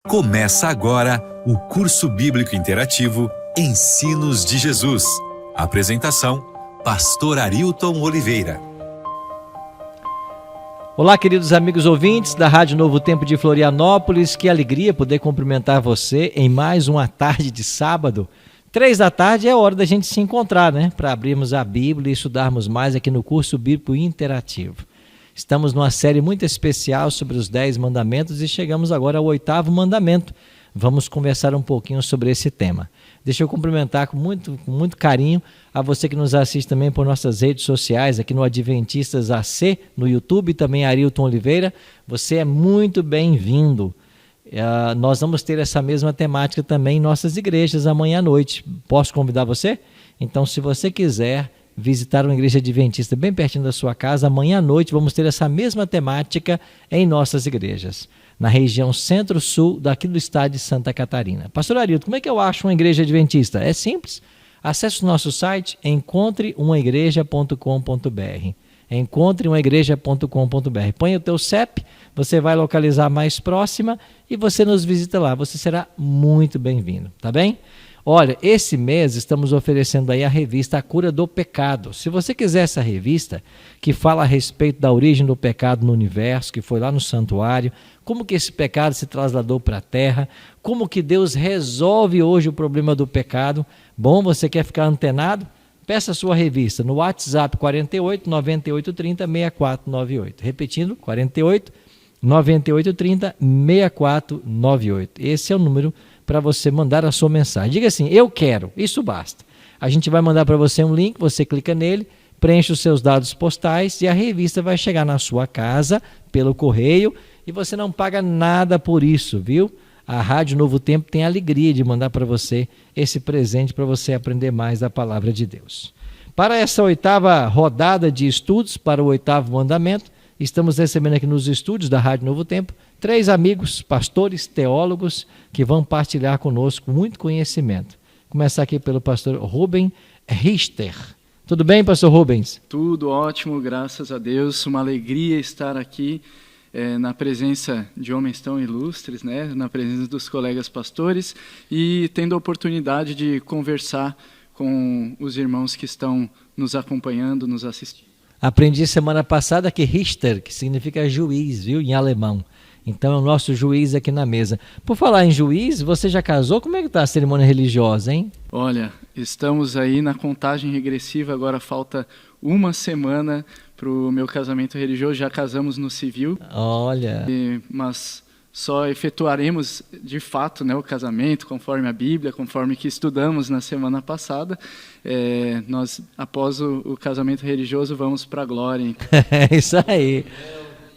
Começa agora o curso bíblico interativo Ensinos de Jesus. Apresentação, Pastor Arilton Oliveira. Olá, queridos amigos ouvintes da Rádio Novo Tempo de Florianópolis. Que alegria poder cumprimentar você em mais uma tarde de sábado. 3 da tarde é hora da gente se encontrar, né? Para abrirmos a Bíblia e estudarmos mais aqui no curso bíblico interativo. Estamos numa série muito especial sobre os 10 mandamentos e chegamos agora ao 8º mandamento. Vamos conversar um pouquinho sobre esse tema. Deixa eu cumprimentar com muito carinho a você que nos assiste também por nossas redes sociais, aqui no Adventistas AC, no YouTube, também Arilton Oliveira. Você é muito bem-vindo. Nós vamos ter essa mesma temática também em nossas igrejas amanhã à noite. Posso convidar você? Então, se você quiser visitar uma igreja adventista bem pertinho da sua casa, amanhã à noite vamos ter essa mesma temática em nossas igrejas, na região centro-sul daqui do estado de Santa Catarina. Pastor Arilton, como é que eu acho uma igreja adventista? É simples, acesse o nosso site encontreumaigreja.com.br, encontreumaigreja.com.br, põe o teu CEP, você vai localizar a mais próxima e você nos visita lá, você será muito bem-vindo, tá bem? Olha, esse mês estamos oferecendo aí a revista A Cura do Pecado. Se você quiser essa revista, que fala a respeito da origem do pecado no universo, que foi lá no santuário, como que esse pecado se trasladou para a terra, como que Deus resolve hoje o problema do pecado. Bom, você quer ficar antenado? Peça a sua revista no WhatsApp 48 98 30 6498. Repetindo, 48 98 30 6498. Esse é o número para você mandar a sua mensagem. Diga assim, eu quero, isso basta. A gente vai mandar para você um link, você clica nele, preenche os seus dados postais e a revista vai chegar na sua casa pelo correio e você não paga nada por isso, viu? A Rádio Novo Tempo tem a alegria de mandar para você esse presente para você aprender mais da palavra de Deus. Para essa 8ª rodada de estudos, para o 8º mandamento, estamos recebendo aqui nos estúdios da Rádio Novo Tempo 3 amigos, pastores, teólogos, que vão partilhar conosco muito conhecimento. Começar aqui pelo pastor Rubens Richter. Tudo bem, pastor Rubens? Tudo ótimo, graças a Deus. Uma alegria estar aqui na presença de homens tão ilustres, né? Na presença dos colegas pastores e tendo a oportunidade de conversar com os irmãos que estão nos acompanhando, nos assistindo. Aprendi semana passada que Richter, que significa juiz, viu, em alemão. Então é o nosso juiz aqui na mesa. Por falar em juiz, você já casou? Como é que está a cerimônia religiosa, hein? Olha, estamos aí na contagem regressiva, agora falta uma semana para o meu casamento religioso, já casamos no civil. Olha! Mas só efetuaremos de fato, né, o casamento conforme a Bíblia, conforme que estudamos na semana passada. Nós, após o casamento religioso, vamos para a glória. Então. É isso aí.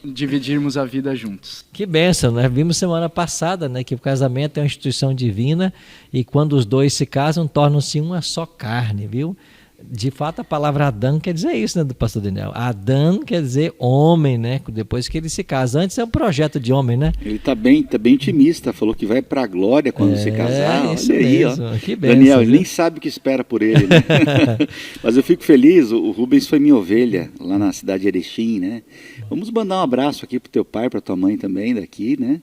Dividirmos a vida juntos. Que bênção, né? Vimos semana passada, né, que o casamento é uma instituição divina e quando os dois se casam, tornam-se uma só carne, viu? De fato, a palavra Adão quer dizer isso, né, do pastor Daniel? Adão quer dizer homem, né? Depois que ele se casa. Antes é um projeto de homem, né? Ele tá bem otimista, falou que vai para a glória quando se casar. Isso olha aí, mesmo. ó. Que bênção, Daniel, viu? ele nem sabe o que espera por ele, né? Mas eu fico feliz, o Rubens foi minha ovelha lá na cidade de Erechim, né? Vamos mandar um abraço aqui pro teu pai, pra tua mãe também daqui, né?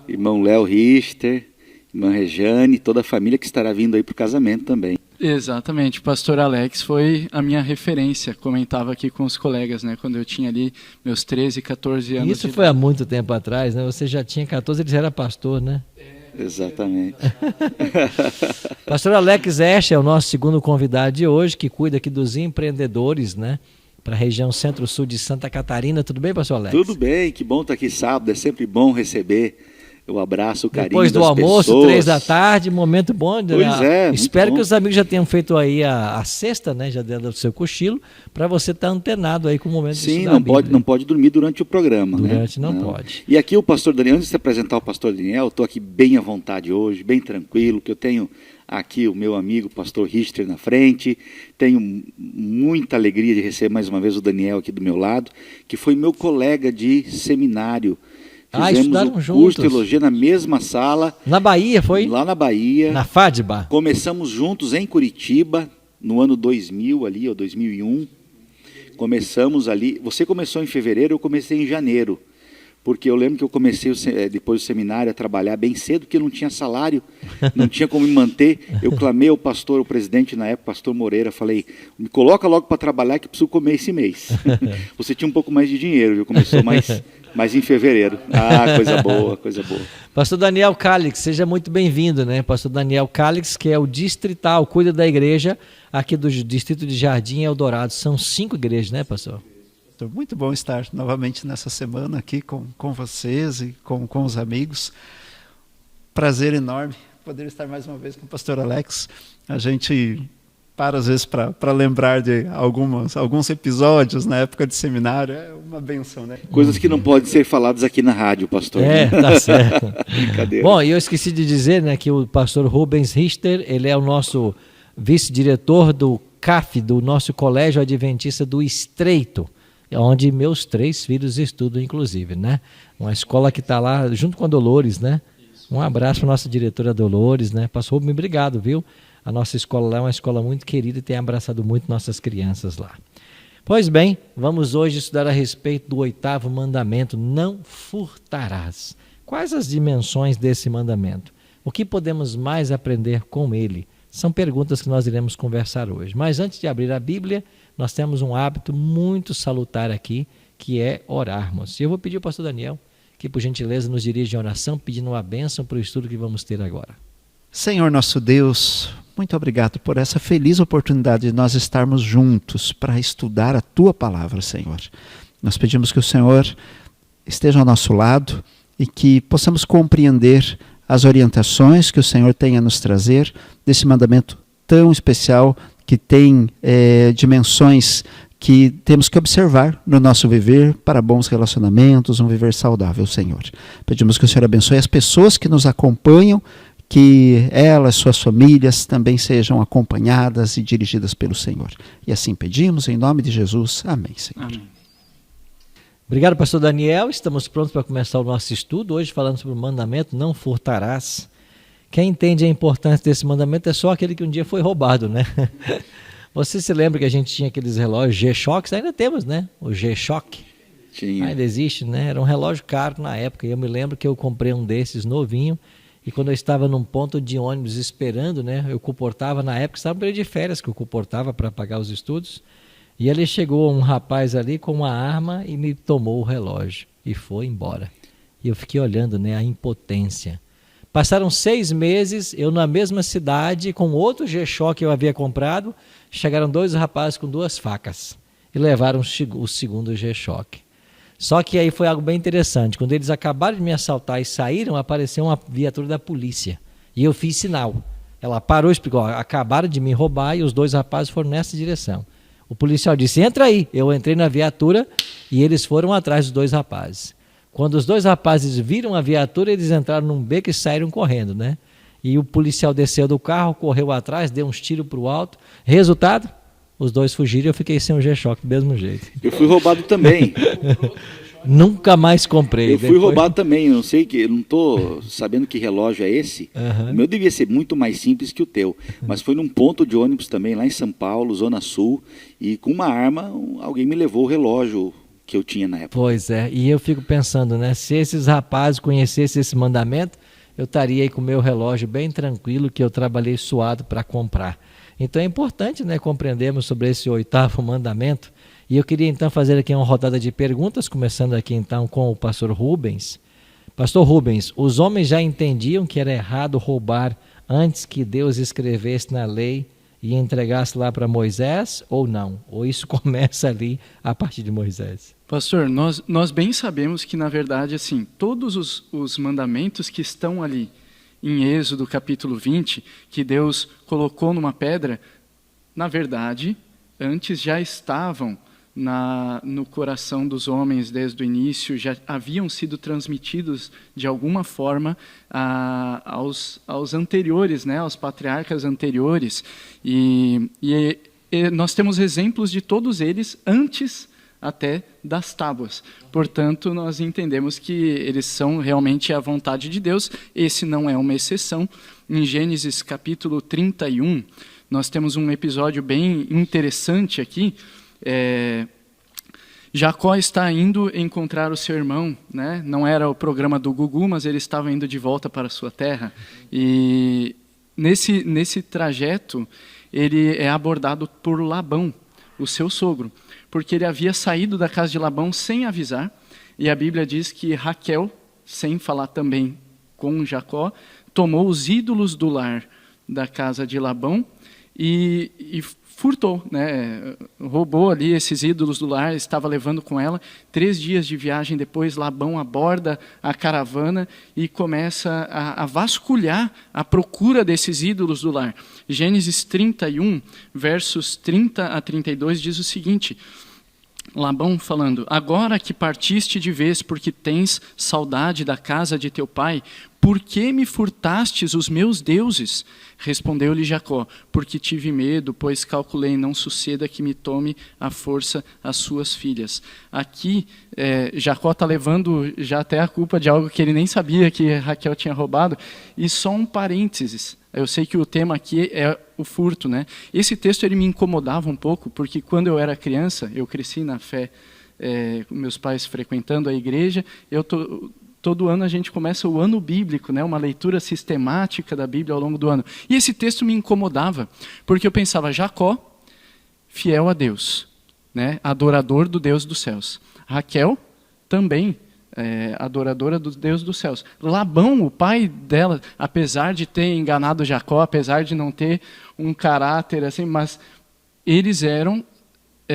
Irmão Léo Richter, irmã Rejane, toda a família que estará vindo aí pro casamento também. Exatamente, o pastor Alex foi a minha referência, comentava aqui com os colegas, né, quando eu tinha ali meus 13, 14 anos. Isso foi há muito tempo atrás, né? Você já tinha 14, ele já era pastor, né? Exatamente. Pastor Alex Escher é o nosso segundo convidado de hoje, que cuida aqui dos empreendedores, né? Para a região centro-sul de Santa Catarina. Tudo bem, pastor Alex? Tudo bem, que bom estar aqui sábado, é sempre bom receber o abraço, o carinho depois do das almoço, pessoas. 3 da tarde, momento bom. Pois é, espero bom. que os amigos já tenham feito aí a cesta, né? Já dentro do seu cochilo, para você estar antenado aí com o momento de Sim, estudar a Bíblia. não pode dormir durante o programa, Durante né? não pode. E aqui o pastor Daniel, antes de se apresentar o pastor Daniel, estou aqui bem à vontade hoje, bem tranquilo, que eu tenho aqui o meu amigo pastor Richter na frente, tenho muita alegria de receber mais uma vez o Daniel aqui do meu lado, que foi meu colega de seminário. Fizemos estudaram o curso juntos? de teologia na mesma sala. Na Bahia, foi? Lá na Bahia. Na FADBA? Começamos juntos em Curitiba, no ano 2000 ali, ou 2001. Começamos ali. Você começou em fevereiro, eu comecei em janeiro. porque eu lembro que eu comecei, depois do seminário, a trabalhar bem cedo, porque não tinha salário, não tinha como me manter. Eu clamei ao pastor, o presidente na época, pastor Moreira, falei, me coloca logo para trabalhar que eu preciso comer esse mês. Você tinha um pouco mais de dinheiro, viu? Começou mais em fevereiro. Ah, coisa boa, coisa boa. Pastor Daniel Calix, seja muito bem-vindo, né? Pastor Daniel Calix, que é o distrital, cuida da igreja aqui do distrito de Jardim Eldorado. São 5 igrejas, né, pastor? Muito bom estar novamente nessa semana aqui com vocês e com os amigos. Prazer enorme poder estar mais uma vez com o pastor Alex. A gente para às vezes para lembrar de alguns episódios na época de seminário, é uma benção, né? Coisas que não podem ser faladas aqui na rádio, pastor. Tá certo. Brincadeira. Bom, e eu esqueci de dizer, né, que o pastor Rubens Richter, ele é o nosso vice-diretor do CAF, do nosso Colégio Adventista do Estreito, onde meus 3 filhos estudam, inclusive, né? Uma escola que está lá junto com a Dolores, né? Um abraço para a nossa diretora Dolores, né? Pastor Rubens, obrigado, viu? A nossa escola lá é uma escola muito querida e tem abraçado muito nossas crianças lá. Pois bem, vamos hoje estudar a respeito do 8º mandamento, não furtarás. Quais as dimensões desse mandamento? O que podemos mais aprender com ele? São perguntas que nós iremos conversar hoje. Mas antes de abrir a Bíblia, nós temos um hábito muito salutar aqui, que é orarmos. E eu vou pedir ao pastor Daniel que, por gentileza, nos dirija em oração, pedindo uma bênção para o estudo que vamos ter agora. Senhor nosso Deus, muito obrigado por essa feliz oportunidade de nós estarmos juntos para estudar a Tua Palavra, Senhor. Nós pedimos que o Senhor esteja ao nosso lado e que possamos compreender as orientações que o Senhor tem a nos trazer desse mandamento tão especial que tem dimensões que temos que observar no nosso viver para bons relacionamentos, um viver saudável, Senhor. Pedimos que o Senhor abençoe as pessoas que nos acompanham, que elas, suas famílias, também sejam acompanhadas e dirigidas pelo Senhor. E assim pedimos, em nome de Jesus. Amém, Senhor. Amém. Obrigado, pastor Daniel. Estamos prontos para começar o nosso estudo. Hoje falando sobre o mandamento, não furtarás. Quem entende a importância desse mandamento é só aquele que um dia foi roubado, né? Você se lembra que a gente tinha aqueles relógios G-Shock? Ainda temos, né? O G-Shock. Tinha. Ainda existe, né? Era um relógio caro na época. E eu me lembro que eu comprei um desses novinho. E quando eu estava num ponto de ônibus esperando, né? Eu comportava, na época, estava no período de férias que eu comportava para pagar os estudos. E ali chegou um rapaz ali com uma arma e me tomou o relógio. E foi embora. E eu fiquei olhando, né? A impotência. Passaram 6 meses, eu na mesma cidade, com outro G-Shock que eu havia comprado, chegaram 2 rapazes com 2 facas e levaram o segundo G-Shock. Só que aí foi algo bem interessante. Quando eles acabaram de me assaltar e saíram, apareceu uma viatura da polícia. E eu fiz sinal. Ela parou e explicou, acabaram de me roubar e os 2 rapazes foram nessa direção. O policial disse, entra aí. Eu entrei na viatura e eles foram atrás dos 2 rapazes. Quando os 2 rapazes viram a viatura, eles entraram num beco e saíram correndo, né? E o policial desceu do carro, correu atrás, deu uns tiros para o alto. Resultado, os 2 fugiram e eu fiquei sem o G-Shock do mesmo jeito. Eu fui roubado também. Nunca mais comprei. Eu fui roubado também, eu não sei eu não estou sabendo que relógio é esse. O meu devia ser muito mais simples que o teu, mas foi num ponto de ônibus também, lá em São Paulo, Zona Sul, e com uma arma, alguém me levou o relógio que eu tinha na época. Pois é, e eu fico pensando, né, se esses rapazes conhecessem esse mandamento, eu estaria aí com o meu relógio bem tranquilo, que eu trabalhei suado para comprar. Então é importante, né, compreendermos sobre esse 8º mandamento. E eu queria então fazer aqui uma rodada de perguntas, começando aqui então com o pastor Rubens. Pastor Rubens, os homens já entendiam que era errado roubar antes que Deus escrevesse na lei e entregasse lá para Moisés ou não? Ou isso começa ali a partir de Moisés? Pastor, nós bem sabemos que, na verdade, assim, todos os mandamentos que estão ali em Êxodo capítulo 20, que Deus colocou numa pedra, na verdade, antes já estavam no coração dos homens desde o início, já haviam sido transmitidos de alguma forma aos anteriores, né, aos patriarcas anteriores. E nós temos exemplos de todos eles antes até das tábuas. Portanto, nós entendemos que eles são realmente a vontade de Deus. Esse não é uma exceção. Em Gênesis capítulo 31, nós temos um episódio bem interessante aqui, Jacó está indo encontrar o seu irmão, né? Não era o programa do Gugu, mas ele estava indo de volta para a sua terra. E nesse trajeto, ele é abordado por Labão, o seu sogro, porque ele havia saído da casa de Labão sem avisar, e a Bíblia diz que Raquel, sem falar também com Jacó, tomou os ídolos do lar da casa de Labão e furtou, né? Roubou ali esses ídolos do lar, estava levando com ela. 3 dias de viagem depois, Labão aborda a caravana e começa a vasculhar a procura desses ídolos do lar. Gênesis 31, versos 30 a 32, diz o seguinte: Labão falando: agora que partiste de vez porque tens saudade da casa de teu pai, por que me furtastes os meus deuses? Respondeu-lhe Jacó: porque tive medo, pois calculei não suceda que me tome à força as suas filhas. Aqui, Jacó está levando já até a culpa de algo que ele nem sabia que Raquel tinha roubado. E só um parênteses, eu sei que o tema aqui é o furto, né? Esse texto ele me incomodava um pouco, porque quando eu era criança, eu cresci na fé, com meus pais frequentando a igreja, todo ano a gente começa o ano bíblico, né? Uma leitura sistemática da Bíblia ao longo do ano. E esse texto me incomodava, porque eu pensava, Jacó, fiel a Deus, né? Adorador do Deus dos céus. Raquel, também adoradora do Deus dos céus. Labão, o pai dela, apesar de ter enganado Jacó, apesar de não ter um caráter assim, mas eles eram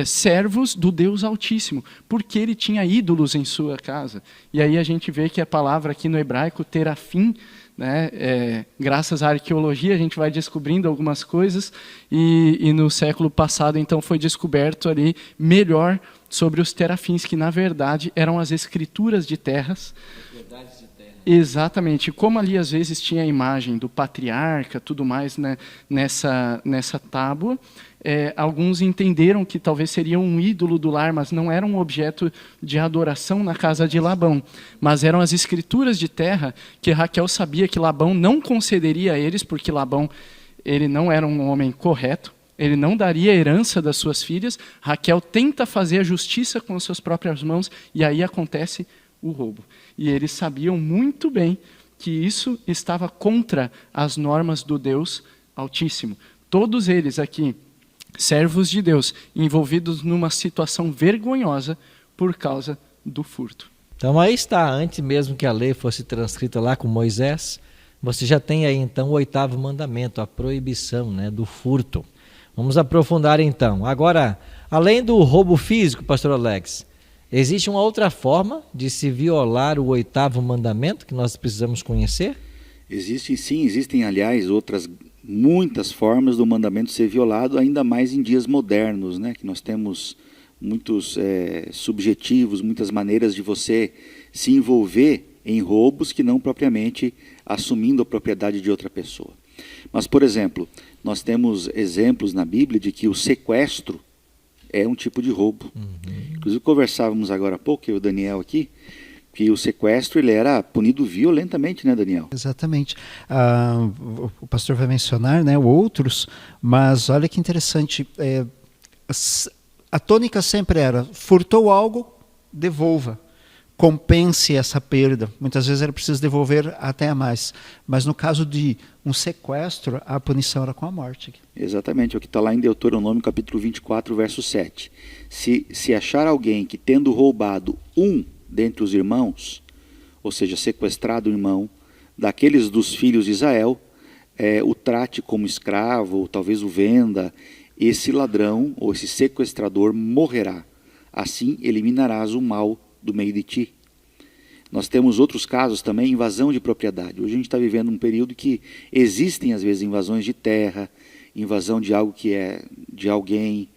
servos do Deus Altíssimo, porque ele tinha ídolos em sua casa. E aí a gente vê que a palavra aqui no hebraico, terafim, né, graças à arqueologia a gente vai descobrindo algumas coisas, e no século passado então foi descoberto ali melhor sobre os terafins, que na verdade eram as escrituras de terras. Propriedades de terra. Exatamente. Como ali às vezes tinha a imagem do patriarca, tudo mais, né, nessa tábua, alguns entenderam que talvez seria um ídolo do lar, mas não era um objeto de adoração na casa de Labão. Mas eram as escrituras de terra que Raquel sabia que Labão não concederia a eles, porque Labão ele não era um homem correto, ele não daria a herança das suas filhas. Raquel tenta fazer a justiça com as suas próprias mãos, e aí acontece o roubo. E eles sabiam muito bem que isso estava contra as normas do Deus Altíssimo. Todos eles aqui, servos de Deus, envolvidos numa situação vergonhosa por causa do furto. Então aí está, antes mesmo que a lei fosse transcrita lá com Moisés, você já tem aí então o 8º mandamento, a proibição, né, do furto. Vamos aprofundar então. Agora, além do roubo físico, pastor Alex, existe uma outra forma de se violar o 8º mandamento que nós precisamos conhecer? Existem sim, existem aliás muitas formas do mandamento ser violado, ainda mais em dias modernos, né? Que nós temos muitos subjetivos, muitas maneiras de você se envolver em roubos que não propriamente assumindo a propriedade de outra pessoa. Mas, por exemplo, nós temos exemplos na Bíblia de que o sequestro é um tipo de roubo. Inclusive conversávamos agora há pouco, eu e o Daniel aqui, que o sequestro ele era punido violentamente, né, Daniel? Exatamente. O pastor vai mencionar, né, outros, mas olha que interessante, a tônica sempre era, furtou algo, devolva, compense essa perda. Muitas vezes era preciso devolver até a mais, mas no caso de um sequestro, a punição era com a morte. Exatamente, é o que está lá em Deuteronômio capítulo 24, verso 7. Se achar alguém que tendo roubado dentre os irmãos, ou seja, sequestrado o irmão, daqueles dos filhos de Israel, o trate como escravo, ou talvez o venda, esse ladrão ou esse sequestrador morrerá. Assim eliminarás o mal do meio de ti. Nós temos outros casos também, invasão de propriedade. Hoje a gente está vivendo um período que existem às vezes invasões de terra, invasão de algo que é de alguém,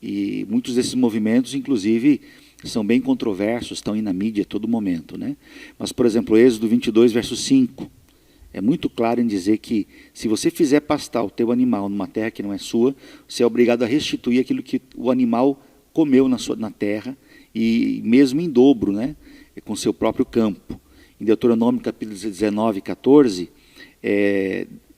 e muitos desses movimentos, inclusive, são bem controversos, estão aí na mídia a todo momento, né? Mas, por exemplo, Êxodo 22, verso 5, é muito claro em dizer que se você fizer pastar o teu animal numa terra que não é sua, você é obrigado a restituir aquilo que o animal comeu na terra, e mesmo em dobro, né? Com seu próprio campo. Em Deuteronômio capítulo 19, 14,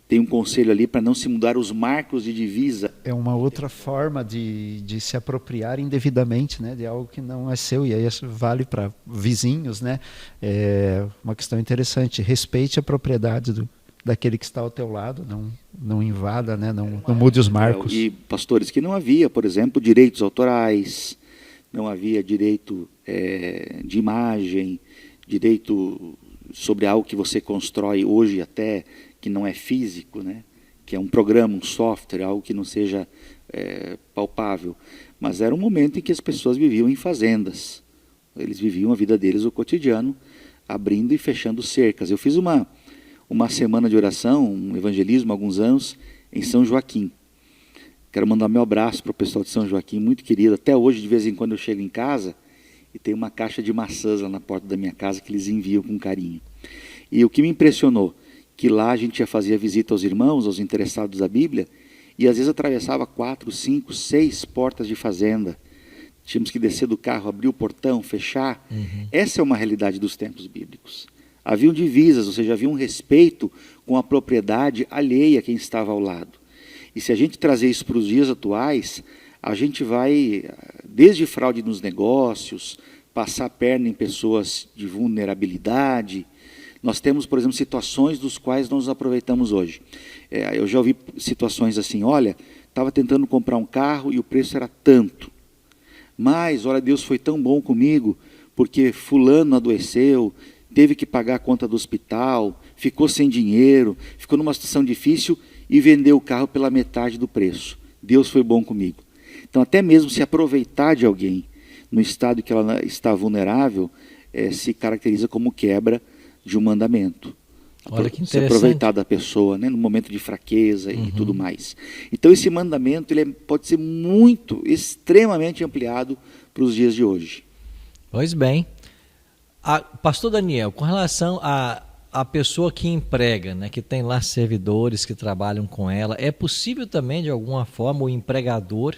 tem um conselho ali para não se mudar os marcos de divisa. É uma outra forma de se apropriar indevidamente, né, de algo que não é seu, e aí isso vale para vizinhos, né? É uma questão interessante. Respeite a propriedade daquele que está ao teu lado, não invada, né, não mude os marcos. E, pastores, que não havia, por exemplo, direitos autorais, não havia direito de imagem, direito sobre algo que você constrói hoje até, que não é físico, né? Que é um programa, um software, algo que não seja palpável. Mas era um momento em que as pessoas viviam em fazendas. Eles viviam a vida deles, o cotidiano, abrindo e fechando cercas. Eu fiz uma semana de oração, um evangelismo há alguns anos, em São Joaquim. Quero mandar meu abraço para o pessoal de São Joaquim, muito querido. Até hoje, de vez em quando, eu chego em casa e tem uma caixa de maçãs lá na porta da minha casa que eles enviam com carinho. E o que me impressionou, que lá a gente já fazia visita aos irmãos, aos interessados da Bíblia, e às vezes atravessava 4, 5, 6 portas de fazenda. Tínhamos que descer do carro, abrir o portão, fechar. Essa é uma realidade dos tempos bíblicos. Haviam divisas, ou seja, havia um respeito com a propriedade alheia a quem estava ao lado. E se a gente trazer isso para os dias atuais, a gente vai, desde fraude nos negócios, passar a perna em pessoas de vulnerabilidade. Nós temos, por exemplo, situações dos quais nós nos aproveitamos hoje. Eu já ouvi situações assim, olha, estava tentando comprar um carro e o preço era tanto. Mas, olha, Deus foi tão bom comigo, porque fulano adoeceu, teve que pagar a conta do hospital, ficou sem dinheiro, ficou numa situação difícil e vendeu o carro pela metade do preço. Deus foi bom comigo. Então, até mesmo se aproveitar de alguém no estado que ela está vulnerável, se caracteriza como quebra de um mandamento. Olha que interessante. Se aproveitar da pessoa, né, no momento de fraqueza e tudo mais. Então esse mandamento pode ser extremamente ampliado para os dias de hoje. Pois bem. Pastor Daniel, com relação à pessoa que emprega, né, que tem lá servidores que trabalham com ela, é possível também, de alguma forma, o empregador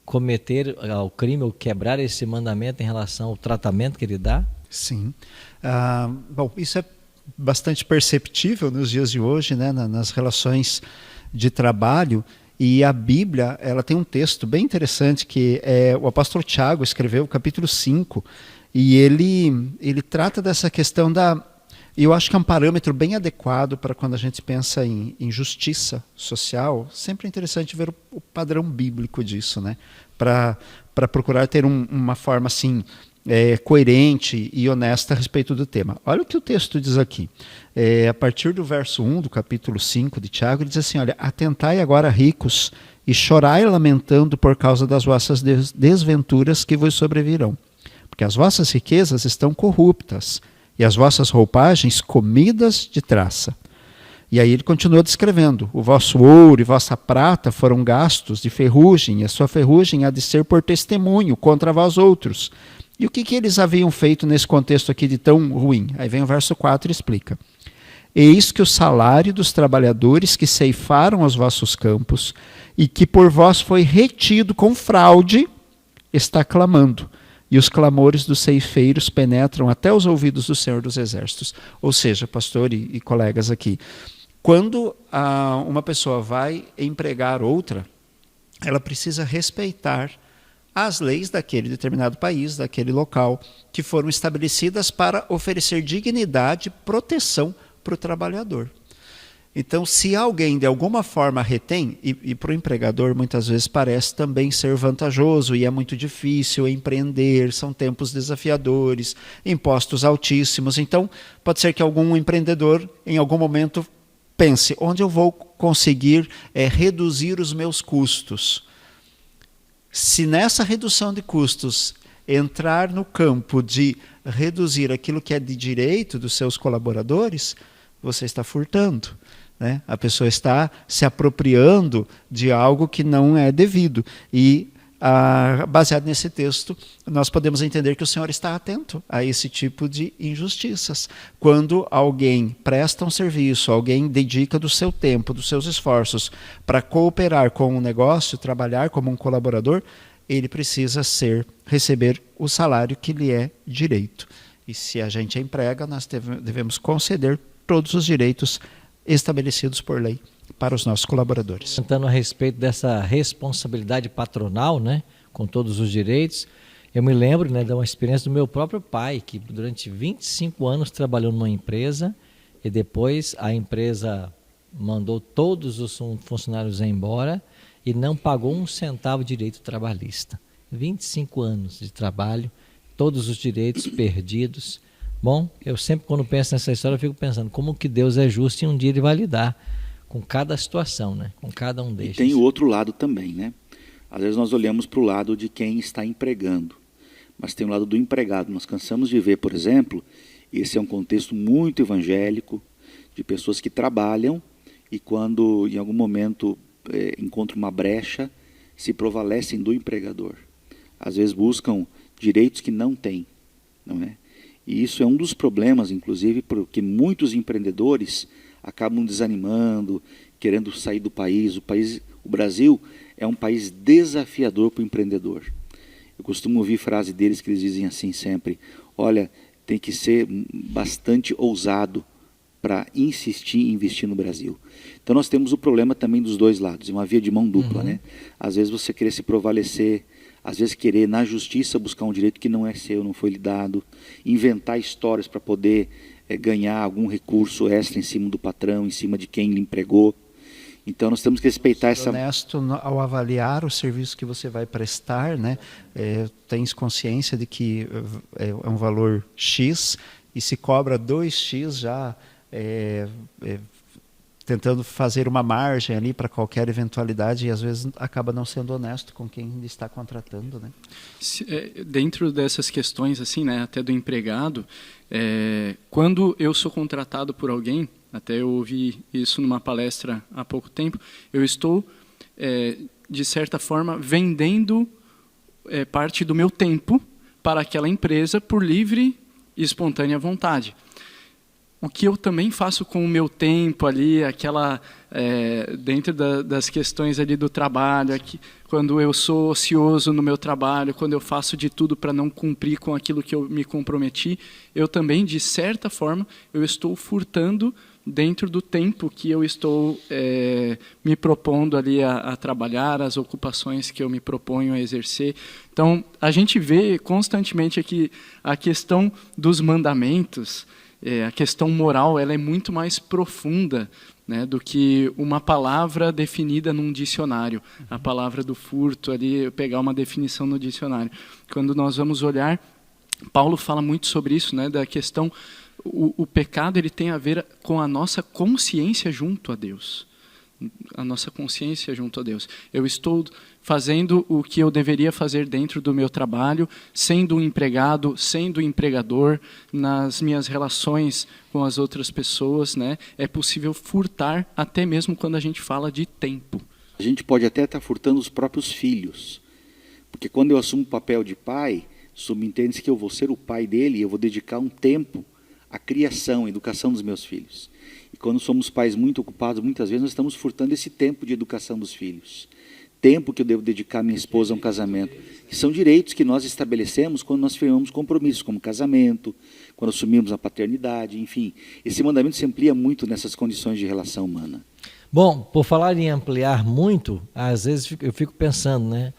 cometer o crime ou quebrar esse mandamento em relação ao tratamento que ele dá? Sim. Bom, isso é bastante perceptível nos dias de hoje, né, nas relações de trabalho, e a Bíblia ela tem um texto bem interessante que o apóstolo Tiago escreveu, capítulo 5, e ele trata dessa questão e eu acho que é um parâmetro bem adequado para quando a gente pensa em justiça social. Sempre é interessante ver o padrão bíblico disso, né, para procurar ter uma forma assim coerente e honesta a respeito do tema. Olha o que o texto diz aqui. A partir do verso 1 do capítulo 5 de Tiago, ele diz assim, olha, atentai agora, ricos, e chorai lamentando por causa das vossas desventuras que vos sobrevirão. Porque as vossas riquezas estão corruptas, e as vossas roupagens comidas de traça. E aí ele continua descrevendo, o vosso ouro e vossa prata foram gastos de ferrugem, e a sua ferrugem há de ser por testemunho contra vós outros. E o que eles haviam feito nesse contexto aqui de tão ruim? Aí vem o verso 4 e explica. Eis que o salário dos trabalhadores que ceifaram os vossos campos e que por vós foi retido com fraude, está clamando. E os clamores dos ceifeiros penetram até os ouvidos do Senhor dos Exércitos. Ou seja, pastor e colegas aqui, quando uma pessoa vai empregar outra, ela precisa respeitar as leis daquele determinado país, daquele local, que foram estabelecidas para oferecer dignidade e proteção para o trabalhador. Então, se alguém de alguma forma retém, e para o empregador muitas vezes parece também ser vantajoso, e é muito difícil empreender, são tempos desafiadores, impostos altíssimos, então pode ser que algum empreendedor em algum momento pense, onde eu vou conseguir reduzir os meus custos? Se nessa redução de custos entrar no campo de reduzir aquilo que é de direito dos seus colaboradores, você está furtando, né? A pessoa está se apropriando de algo que não é devido. E, baseado nesse texto, nós podemos entender que o Senhor está atento a esse tipo de injustiças. Quando alguém presta um serviço, alguém dedica do seu tempo, dos seus esforços para cooperar com o negócio, trabalhar como um colaborador, ele precisa receber o salário que lhe é direito. E se a gente emprega, nós devemos conceder todos os direitos estabelecidos por lei para os nossos colaboradores. Comentando a respeito dessa responsabilidade patronal, né, com todos os direitos, eu me lembro, né, de uma experiência do meu próprio pai, que durante 25 anos trabalhou numa empresa e depois a empresa mandou todos os funcionários embora e não pagou um centavo de direito trabalhista. 25 anos de trabalho, todos os direitos perdidos. Bom, eu sempre quando penso nessa história eu fico pensando como que Deus é justo e um dia ele vai lidar com cada situação, né? Com cada um destes. E tem o outro lado também, né? Às vezes nós olhamos para o lado de quem está empregando, mas tem o lado do empregado. Nós cansamos de ver, por exemplo, esse é um contexto muito evangélico, de pessoas que trabalham e quando em algum momento encontram uma brecha, se prevalecem do empregador. Às vezes buscam direitos que não têm, não é? E isso é um dos problemas, inclusive, porque muitos empreendedores acabam desanimando, querendo sair do país. O Brasil é um país desafiador para o empreendedor. Eu costumo ouvir frase deles que eles dizem assim sempre: olha, tem que ser bastante ousado para insistir em investir no Brasil. Então nós temos o problema também dos dois lados, é uma via de mão dupla, né? Às vezes você querer se prevalecer, às vezes querer na justiça buscar um direito que não é seu, não foi lhe dado, inventar histórias para poder ganhar algum recurso extra em cima do patrão, em cima de quem lhe empregou. Então nós temos que respeitar essa... Honesto ao avaliar o serviço que você vai prestar, né? Tens consciência de que é um valor X e se cobra 2X já tentando fazer uma margem ali para qualquer eventualidade e às vezes acaba não sendo honesto com quem está contratando, né? Dentro dessas questões assim, né, até do empregado, quando eu sou contratado por alguém, até eu ouvi isso numa palestra há pouco tempo, eu estou de certa forma vendendo parte do meu tempo para aquela empresa por livre e espontânea vontade. O que eu também faço com o meu tempo ali, dentro das questões ali do trabalho, quando eu sou ocioso no meu trabalho, quando eu faço de tudo para não cumprir com aquilo que eu me comprometi, eu também, de certa forma, eu estou furtando dentro do tempo que eu estou me propondo ali a trabalhar, as ocupações que eu me proponho a exercer. Então, a gente vê constantemente aqui a questão dos mandamentos. A questão moral ela é muito mais profunda, né, do que uma palavra definida num dicionário. A palavra do furto, ali, pegar uma definição no dicionário. Quando nós vamos olhar, Paulo fala muito sobre isso, né, da questão, o pecado ele tem a ver com a nossa consciência junto a Deus. A nossa consciência junto a Deus. Eu estou fazendo o que eu deveria fazer dentro do meu trabalho, sendo um empregado, sendo um empregador, nas minhas relações com as outras pessoas, né? É possível furtar até mesmo quando a gente fala de tempo. A gente pode até estar furtando os próprios filhos, porque quando eu assumo o papel de pai, subentende-se que eu vou ser o pai dele e eu vou dedicar um tempo à criação, à educação dos meus filhos. E quando somos pais muito ocupados, muitas vezes nós estamos furtando esse tempo de educação dos filhos. Tempo que eu devo dedicar à minha esposa a um casamento. Que são direitos que nós estabelecemos quando nós firmamos compromissos, como casamento, quando assumimos a paternidade, enfim. Esse mandamento se amplia muito nessas condições de relação humana. Bom, por falar em ampliar muito, às vezes eu fico pensando, né?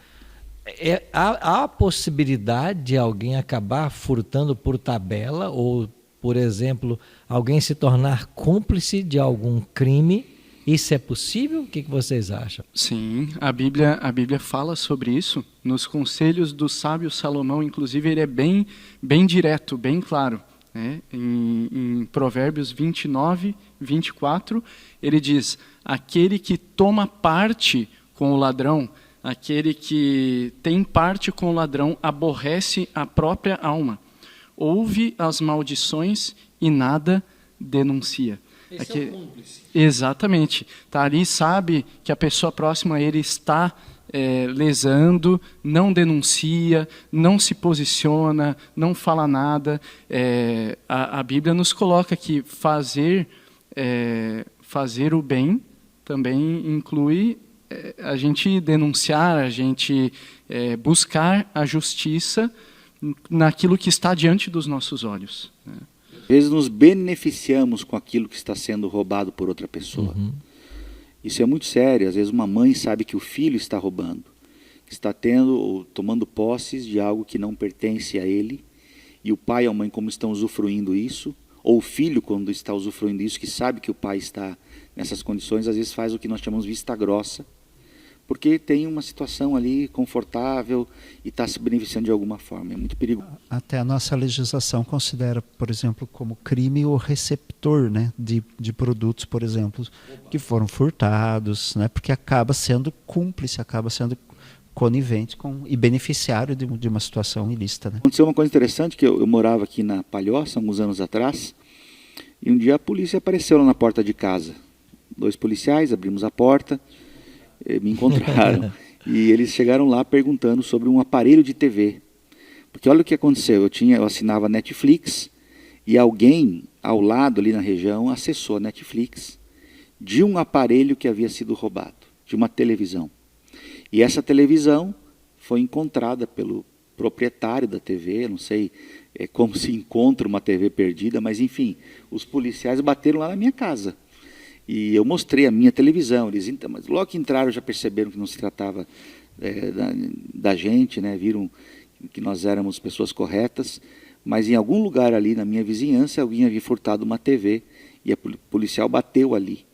Há a possibilidade de alguém acabar furtando por tabela ou, por exemplo, alguém se tornar cúmplice de algum crime? Isso é possível? O que vocês acham? Sim, a Bíblia fala sobre isso. Nos conselhos do sábio Salomão, inclusive, ele é bem direto, bem claro. Né? Em Provérbios 29, 24, ele diz: aquele que toma parte com o ladrão, aquele que tem parte com o ladrão, aborrece a própria alma. Ouve as maldições e nada denuncia. Esse é o cúmplice. Exatamente. Tá ali, sabe que a pessoa próxima a ele está lesando, não denuncia, não se posiciona, não fala nada. A Bíblia nos coloca que fazer o bem também inclui a gente denunciar, a gente buscar a justiça naquilo que está diante dos nossos olhos. Né? Às vezes nos beneficiamos com aquilo que está sendo roubado por outra pessoa. Isso é muito sério. Às vezes uma mãe sabe que o filho está roubando, que está tendo ou tomando posses de algo que não pertence a ele, e o pai e a mãe como estão usufruindo isso, ou o filho quando está usufruindo isso, que sabe que o pai está nessas condições, às vezes faz o que nós chamamos de vista grossa, porque tem uma situação ali confortável e está se beneficiando de alguma forma. É muito perigoso. Até a nossa legislação considera, por exemplo, como crime o receptor, né, de produtos, por exemplo, que foram furtados, né, porque acaba sendo cúmplice, acaba sendo conivente e beneficiário de uma situação ilícita. Né? Aconteceu uma coisa interessante, que eu morava aqui na Palhoça, alguns anos atrás, e um dia a polícia apareceu lá na porta de casa. 2 policiais, abrimos a porta, me encontraram, e eles chegaram lá perguntando sobre um aparelho de TV. Porque olha o que aconteceu, eu assinava Netflix, e alguém ao lado ali na região acessou a Netflix de um aparelho que havia sido roubado, de uma televisão. E essa televisão foi encontrada pelo proprietário da TV, não sei como se encontra uma TV perdida, mas enfim, os policiais bateram lá na minha casa. E eu mostrei a minha televisão, mas logo que entraram já perceberam que não se tratava da gente, né? Viram que nós éramos pessoas corretas, mas em algum lugar ali na minha vizinhança alguém havia furtado uma TV e a policial bateu ali.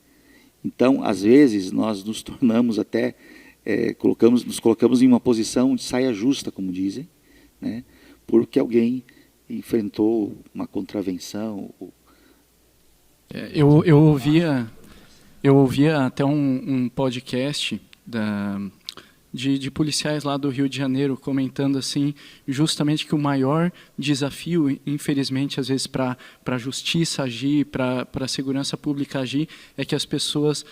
Então, às vezes, nós nos tornamos até... nos colocamos em uma posição de saia justa, como dizem, né, porque alguém enfrentou uma contravenção. Eu ouvia até um podcast de policiais lá do Rio de Janeiro comentando assim, justamente que o maior desafio, infelizmente, às vezes para a justiça agir, para a segurança pública agir, é que as pessoas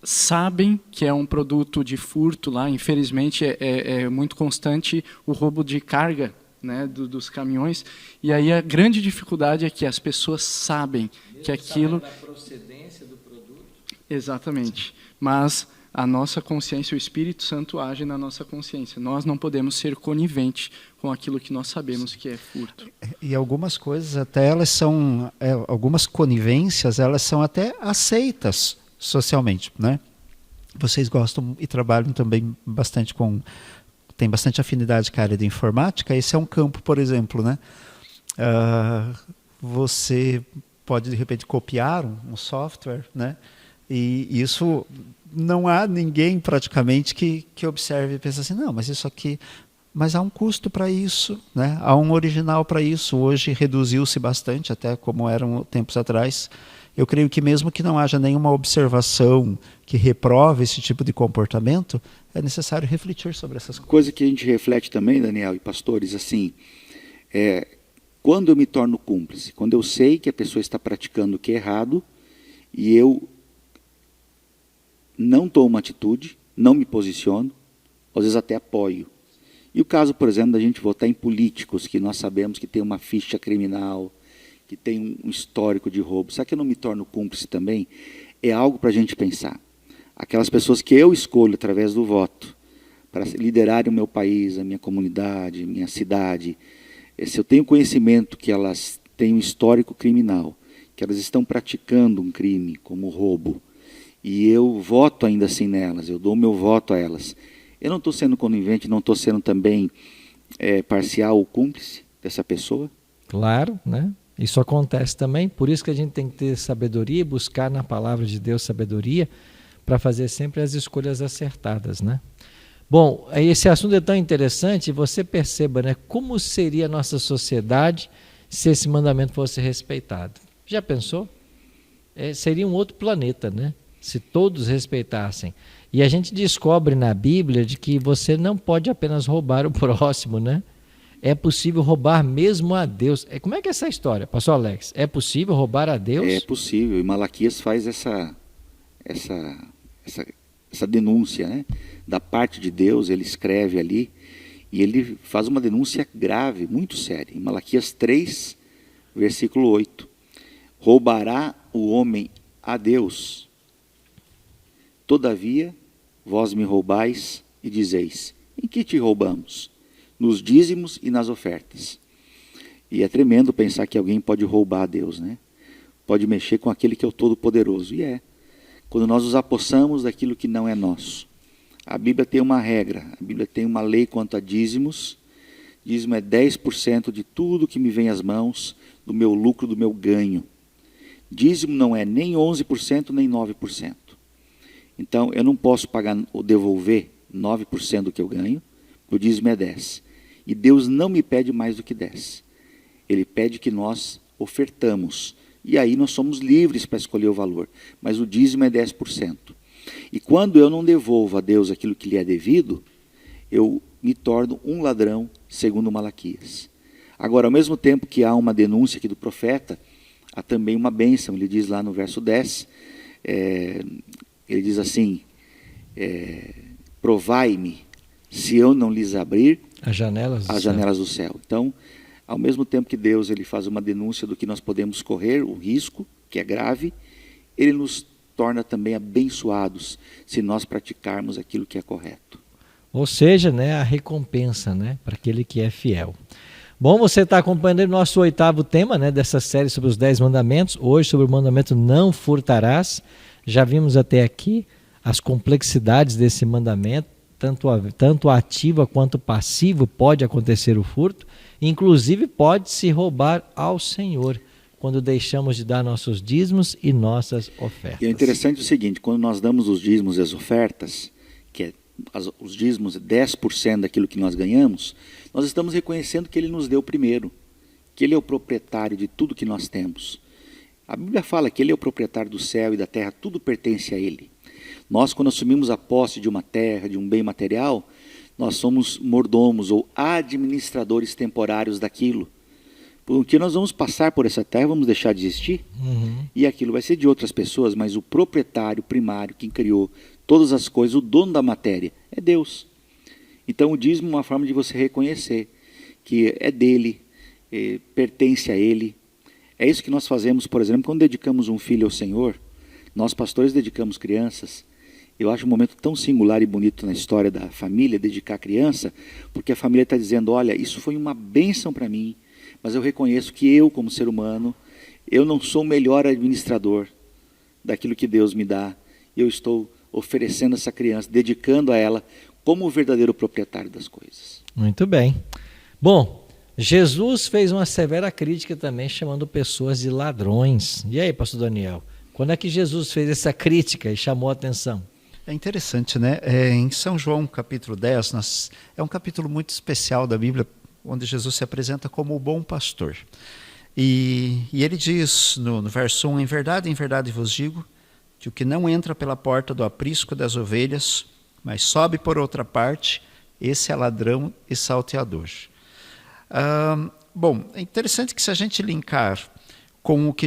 sabem que é um produto de furto lá, infelizmente é muito constante o roubo de carga, né, dos caminhões, e aí a grande dificuldade é que as pessoas sabem que aquilo... da procedência do produto. Exatamente, mas a nossa consciência, o Espírito Santo age na nossa consciência, nós não podemos ser coniventes com aquilo que nós sabemos que é furto. E algumas coisas até elas são, algumas conivências, elas são até aceitas socialmente, né? Vocês gostam e trabalham também bastante tem bastante afinidade com a área de informática. Esse é um campo, por exemplo, né? Você pode de repente copiar um software, né? E isso não há ninguém praticamente que observe e pense assim, não, mas isso aqui, mas há um custo para isso, né? Há um original para isso. Hoje reduziu-se bastante, até como eram tempos atrás. Eu creio que mesmo que não haja nenhuma observação que reprove esse tipo de comportamento, é necessário refletir sobre essas coisas. Coisa que a gente reflete também, Daniel e pastores, assim, quando eu me torno cúmplice, quando eu sei que a pessoa está praticando o que é errado e eu não tomo uma atitude, não me posiciono, às vezes até apoio. E o caso, por exemplo, da gente votar em políticos que nós sabemos que tem uma ficha criminal, que tem um histórico de roubo. Será que eu não me torno cúmplice também? É algo para a gente pensar. Aquelas pessoas que eu escolho através do voto para liderarem o meu país, a minha comunidade, a minha cidade, se eu tenho conhecimento que elas têm um histórico criminal, que elas estão praticando um crime como roubo, e eu voto ainda assim nelas, eu dou o meu voto a elas, eu não estou sendo conivente, não estou sendo também parcial ou cúmplice dessa pessoa? Claro, né? Isso acontece também, por isso que a gente tem que ter sabedoria e buscar na palavra de Deus sabedoria para fazer sempre as escolhas acertadas, né? Bom, esse assunto é tão interessante, você perceba, né, como seria a nossa sociedade se esse mandamento fosse respeitado. Já pensou? Seria um outro planeta, né? Se todos respeitassem. E a gente descobre na Bíblia de que você não pode apenas roubar o próximo, né? É possível roubar mesmo a Deus. Como é que é essa história, pastor Alex? É possível roubar a Deus? É possível, e Malaquias faz essa denúncia, né? Da parte de Deus, ele escreve ali, e ele faz uma denúncia grave, muito séria. Em Malaquias 3, versículo 8. Roubará o homem a Deus? Todavia, vós me roubais e dizeis, em que te roubamos? Nos dízimos e nas ofertas. E é tremendo pensar que alguém pode roubar a Deus, né? Pode mexer com aquele que é o Todo-Poderoso. E é. Quando nós nos apossamos daquilo que não é nosso. A Bíblia tem uma regra, a Bíblia tem uma lei quanto a dízimos. Dízimo é 10% de tudo que me vem às mãos, do meu lucro, do meu ganho. Dízimo não é nem 11%, nem 9%. Então, eu não posso pagar ou devolver 9% do que eu ganho, o dízimo é 10%. E Deus não me pede mais do que 10%. Ele pede que nós ofertamos. E aí nós somos livres para escolher o valor. Mas o dízimo é 10%. E quando eu não devolvo a Deus aquilo que lhe é devido, eu me torno um ladrão, segundo Malaquias. Agora, ao mesmo tempo que há uma denúncia aqui do profeta, há também uma bênção. Ele diz lá no verso 10, ele diz assim, provai-me, se eu não lhes abrir as janelas do céu. Então, ao mesmo tempo que Deus ele faz uma denúncia do que nós podemos correr, o risco, que é grave, ele nos torna também abençoados se nós praticarmos aquilo que é correto. Ou seja, né, a recompensa, né, para aquele que é fiel. Bom, você está acompanhando o nosso 8º tema, né, dessa série sobre os 10 mandamentos. Hoje sobre o mandamento não furtarás. Já vimos até aqui as complexidades desse mandamento. Tanto ativa quanto passivo pode acontecer o furto. Inclusive pode se roubar ao Senhor quando deixamos de dar nossos dízimos e nossas ofertas. E é interessante o seguinte, quando nós damos os dízimos e as ofertas, que é os dízimos 10% daquilo que nós ganhamos, nós estamos reconhecendo que Ele nos deu primeiro, que Ele é o proprietário de tudo que nós temos. A Bíblia fala que Ele é o proprietário do céu e da terra, tudo pertence a Ele. Nós, quando assumimos a posse de uma terra, de um bem material, nós somos mordomos ou administradores temporários daquilo. Porque nós vamos passar por essa terra, vamos deixar de existir, e aquilo vai ser de outras pessoas, mas o proprietário primário, quem criou todas as coisas, o dono da matéria, é Deus. Então o dízimo é uma forma de você reconhecer que é dele, pertence a ele. É isso que nós fazemos, por exemplo, quando dedicamos um filho ao Senhor, nós pastores dedicamos crianças. Eu acho um momento tão singular e bonito na história da família, dedicar a criança, porque a família está dizendo, olha, isso foi uma bênção para mim, mas eu reconheço que eu, como ser humano, eu não sou o melhor administrador daquilo que Deus me dá. Eu estou oferecendo essa criança, dedicando a ela como o verdadeiro proprietário das coisas. Muito bem. Bom, Jesus fez uma severa crítica também, chamando pessoas de ladrões. E aí, pastor Daniel, quando é que Jesus fez essa crítica e chamou a atenção? É interessante, né? Em São João, capítulo 10, é um capítulo muito especial da Bíblia, onde Jesus se apresenta como o bom pastor. E ele diz no verso 1, em verdade vos digo, que o que não entra pela porta do aprisco das ovelhas, mas sobe por outra parte, esse é ladrão e salteador. Bom, é interessante que se a gente linkar com o que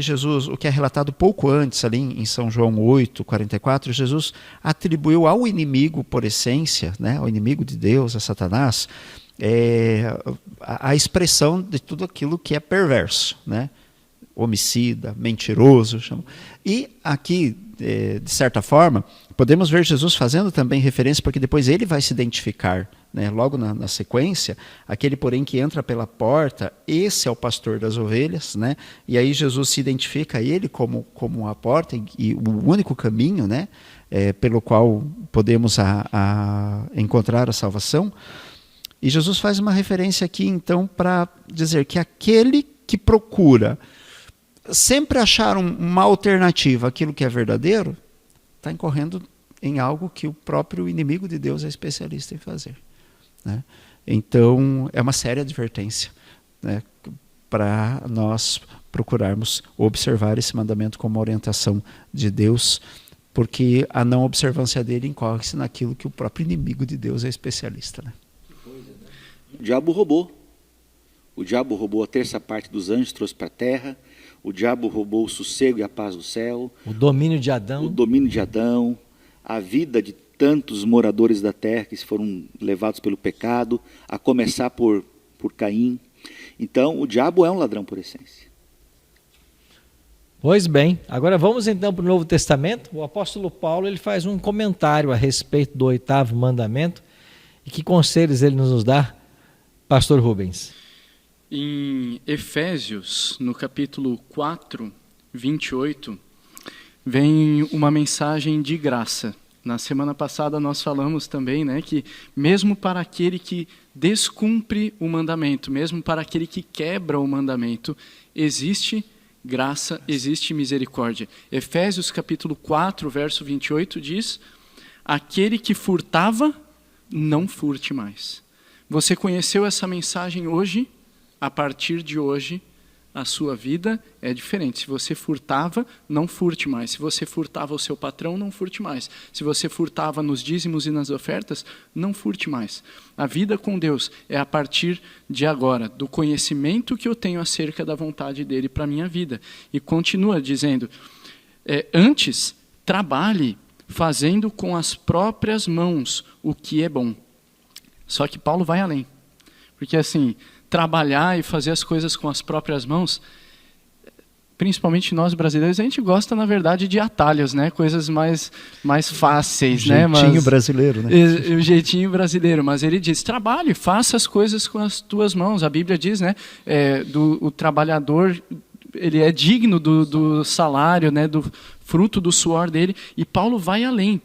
é relatado pouco antes, ali em São João 8, 44, Jesus atribuiu ao inimigo por essência, né, ao inimigo de Deus, a Satanás, a expressão de tudo aquilo que é perverso, né? Homicida, mentiroso. E aqui, de certa forma, podemos ver Jesus fazendo também referência, porque depois ele vai se identificar, né? Logo na sequência, aquele porém que entra pela porta, esse é o pastor das ovelhas, né? E aí Jesus se identifica ele como a porta e o único caminho, né? Pelo qual podemos encontrar a salvação. E Jesus faz uma referência aqui, então, para dizer que aquele que procura sempre achar uma alternativa àquilo que é verdadeiro, está incorrendo em algo que o próprio inimigo de Deus é especialista em fazer, né? Então, é uma séria advertência, né, para nós procurarmos observar esse mandamento como uma orientação de Deus, porque a não observância dele incorre-se naquilo que o próprio inimigo de Deus é especialista, né? O diabo roubou. O diabo roubou a terça parte dos anjos, trouxe para a terra. O diabo roubou o sossego e a paz do céu. O domínio de Adão. O domínio de Adão. A vida de tantos moradores da terra que foram levados pelo pecado, a começar por Caim. Então, o diabo é um ladrão por essência. Pois bem, agora vamos então para o Novo Testamento. O apóstolo Paulo ele faz um comentário a respeito do 8º mandamento. E que conselhos ele nos dá, pastor Rubens? Em Efésios, no capítulo 4, 28, vem uma mensagem de graça. Na semana passada nós falamos também, né, que mesmo para aquele que descumpre o mandamento, mesmo para aquele que quebra o mandamento, existe graça, existe misericórdia. Efésios capítulo 4, verso 28 diz: aquele que furtava, não furte mais. Você conheceu essa mensagem hoje? A partir de hoje, a sua vida é diferente. Se você furtava, não furte mais. Se você furtava o seu patrão, não furte mais. Se você furtava nos dízimos e nas ofertas, não furte mais. A vida com Deus é a partir de agora, do conhecimento que eu tenho acerca da vontade dele para a minha vida. E continua dizendo, antes, trabalhe fazendo com as próprias mãos o que é bom. Só que Paulo vai além. Porque assim, trabalhar e fazer as coisas com as próprias mãos, principalmente nós brasileiros, a gente gosta, na verdade, de atalhos, né? Coisas mais fáceis, né? Jeitinho brasileiro, né? O jeitinho brasileiro. Mas ele diz, trabalhe, faça as coisas com as tuas mãos. A Bíblia diz, né? O trabalhador, ele é digno do salário, né? Do fruto do suor dele. E Paulo vai além.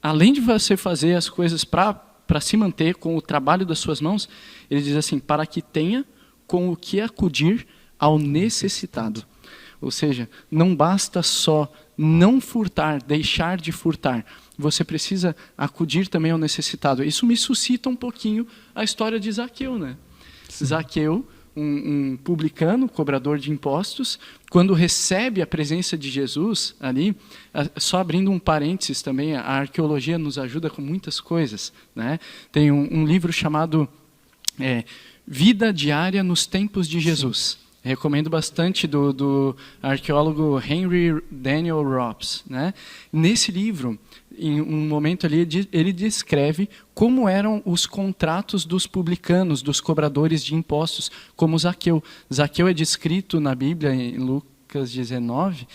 Além de você fazer as coisas para se manter com o trabalho das suas mãos, ele diz assim, para que tenha com o que acudir ao necessitado. Ou seja, não basta só não furtar, deixar de furtar. Você precisa acudir também ao necessitado. Isso me suscita um pouquinho a história de Zaqueu, né? Sim. Zaqueu, um publicano, cobrador de impostos, quando recebe a presença de Jesus ali, só abrindo um parênteses também, a arqueologia nos ajuda com muitas coisas, né? Tem um livro chamado Vida Diária nos Tempos de Jesus. Sim. Recomendo bastante do arqueólogo Henry Daniel Rops, né? Nesse livro, em um momento ali, ele descreve como eram os contratos dos publicanos, dos cobradores de impostos, como Zaqueu. Zaqueu é descrito na Bíblia, em Lucas 19,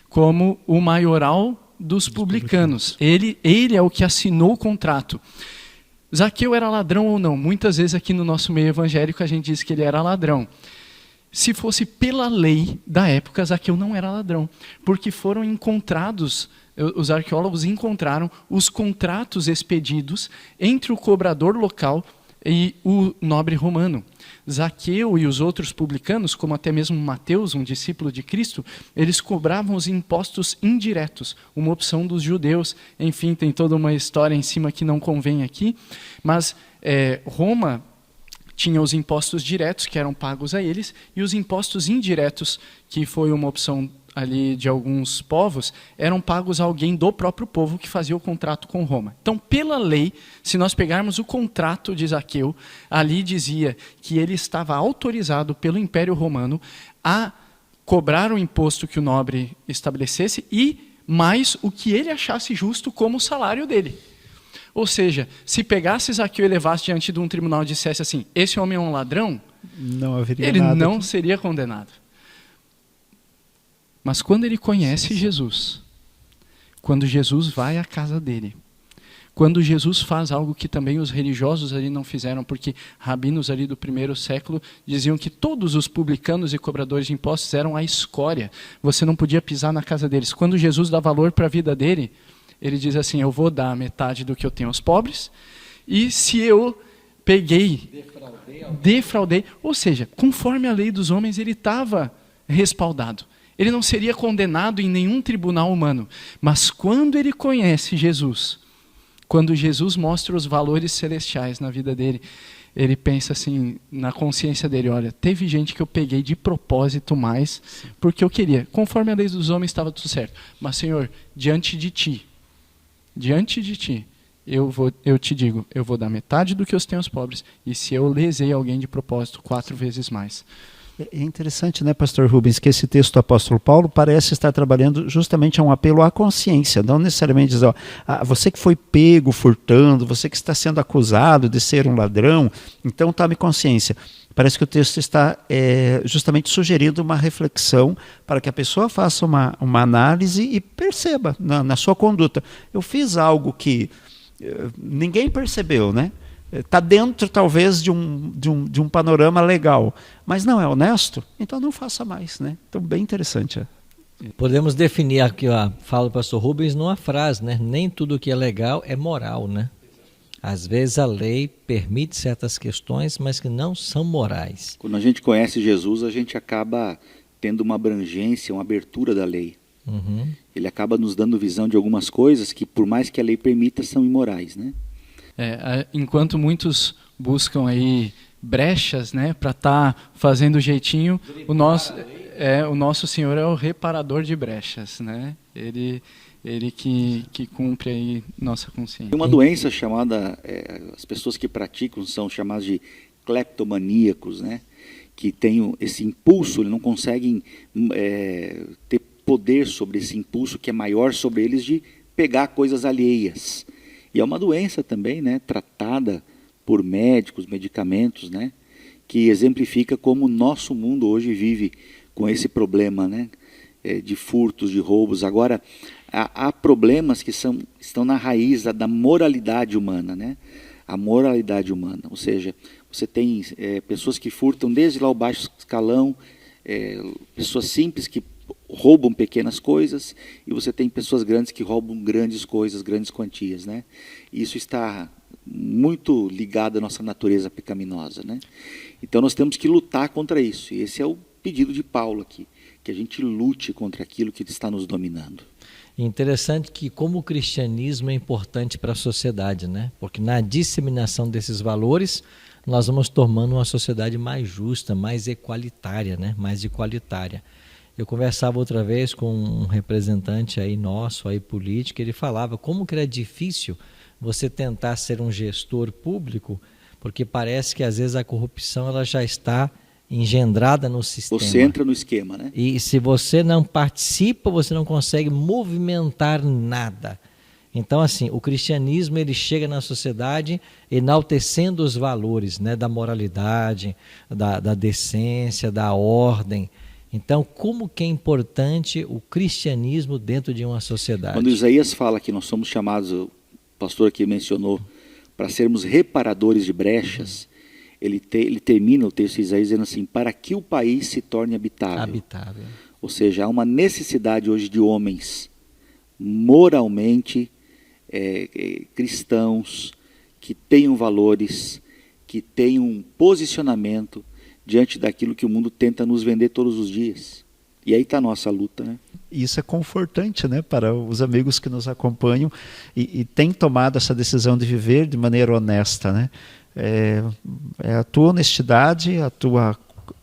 como o maioral dos publicanos. Ele é o que assinou o contrato. Zaqueu era ladrão ou não? Muitas vezes aqui no nosso meio evangélico a gente diz que ele era ladrão. Se fosse pela lei da época, Zaqueu não era ladrão, porque foram encontrados, os arqueólogos encontraram os contratos expedidos entre o cobrador local e o nobre romano. Zaqueu e os outros publicanos, como até mesmo Mateus, um discípulo de Cristo, eles cobravam os impostos indiretos, uma opção dos judeus. Enfim, tem toda uma história em cima que não convém aqui, mas Roma tinha os impostos diretos, que eram pagos a eles, e os impostos indiretos, que foi uma opção ali de alguns povos, eram pagos a alguém do próprio povo que fazia o contrato com Roma. Então, pela lei, se nós pegarmos o contrato de Zaqueu, ali dizia que ele estava autorizado pelo Império Romano a cobrar o imposto que o nobre estabelecesse e mais o que ele achasse justo como o salário dele. Ou seja, se pegasse Zaqueu e levasse diante de um tribunal e dissesse assim, esse homem é um ladrão, não haveria ele nada não seria condenado. Mas quando ele conhece Jesus, quando Jesus vai à casa dele, quando Jesus faz algo que também os religiosos ali não fizeram, porque rabinos ali do primeiro século diziam que todos os publicanos e cobradores de impostos eram a escória, você não podia pisar na casa deles. Quando Jesus dá valor para a vida dele, ele diz assim, eu vou dar metade do que eu tenho aos pobres, e se eu defraudei, ou seja, conforme a lei dos homens, ele estava respaldado. Ele não seria condenado em nenhum tribunal humano. Mas quando ele conhece Jesus, quando Jesus mostra os valores celestiais na vida dele, ele pensa assim, na consciência dele, olha, teve gente que eu peguei de propósito mais, porque eu queria. Conforme a lei dos homens estava tudo certo. Mas, Senhor, diante de ti, eu te digo, eu vou dar metade do que eu tenho aos pobres, e se eu lesei alguém de propósito, 4 vezes mais. É interessante, né, pastor Rubens, que esse texto do apóstolo Paulo parece estar trabalhando justamente a um apelo à consciência, não necessariamente dizer, você que foi pego furtando, você que está sendo acusado de ser um ladrão, então tome consciência. Parece que o texto está justamente sugerindo uma reflexão para que a pessoa faça uma análise e perceba na sua conduta. Eu fiz algo que ninguém percebeu, né? está dentro talvez de um panorama legal, mas não é honesto, então não faça mais, né? Então, bem interessante. Podemos definir aqui a fala do pastor Rubens numa frase, né? Nem tudo que é legal é moral, né? Às vezes a lei permite certas questões, mas que não são morais. Quando a gente conhece Jesus, a gente acaba tendo uma abrangência, uma abertura da lei. Uhum. Ele acaba nos dando visão de algumas coisas que, por mais que a lei permita, são imorais, né? Enquanto muitos buscam aí brechas, né, para estar fazendo jeitinho, o nosso Senhor é o reparador de brechas, né? Ele que cumpre aí nossa consciência. Tem uma doença chamada, as pessoas que praticam são chamadas de cleptomaníacos, né? Que têm esse impulso, eles não conseguem ter poder sobre esse impulso que é maior sobre eles de pegar coisas alheias. E é uma doença também, né, tratada por médicos, medicamentos, né, que exemplifica como o nosso mundo hoje vive com esse problema, né, de furtos, de roubos. Agora, há problemas que estão na raiz da moralidade humana, né, a moralidade humana. Ou seja, você tem pessoas que furtam desde lá o baixo escalão, pessoas simples que roubam pequenas coisas, e você tem pessoas grandes que roubam grandes coisas, grandes quantias, né? Isso está muito ligado à nossa natureza pecaminosa, né? Então nós temos que lutar contra isso, e esse é o pedido de Paulo aqui, que a gente lute contra aquilo que está nos dominando. Interessante que como o cristianismo é importante para a sociedade, né? Porque na disseminação desses valores, nós vamos tomando uma sociedade mais justa, mais equalitária, né? Mais igualitária. Eu conversava outra vez com um representante aí nosso, aí político, ele falava como que era difícil você tentar ser um gestor público, porque parece que às vezes a corrupção ela já está engendrada no sistema. Você entra no esquema, né? E se você não participa, você não consegue movimentar nada. Então, assim, o cristianismo ele chega na sociedade enaltecendo os valores, né, da moralidade, da decência, da ordem. Então, como que é importante o cristianismo dentro de uma sociedade? Quando Isaías fala que nós somos chamados, o pastor aqui mencionou, para sermos reparadores de brechas, ele termina o texto de Isaías dizendo assim, para que o país se torne habitável. Ou seja, há uma necessidade hoje de homens moralmente cristãos, que tenham valores, que tenham um posicionamento diante daquilo que o mundo tenta nos vender todos os dias. E aí está a nossa luta, né? Isso é confortante, né, para os amigos que nos acompanham e têm tomado essa decisão de viver de maneira honesta, né? É a tua honestidade, a tua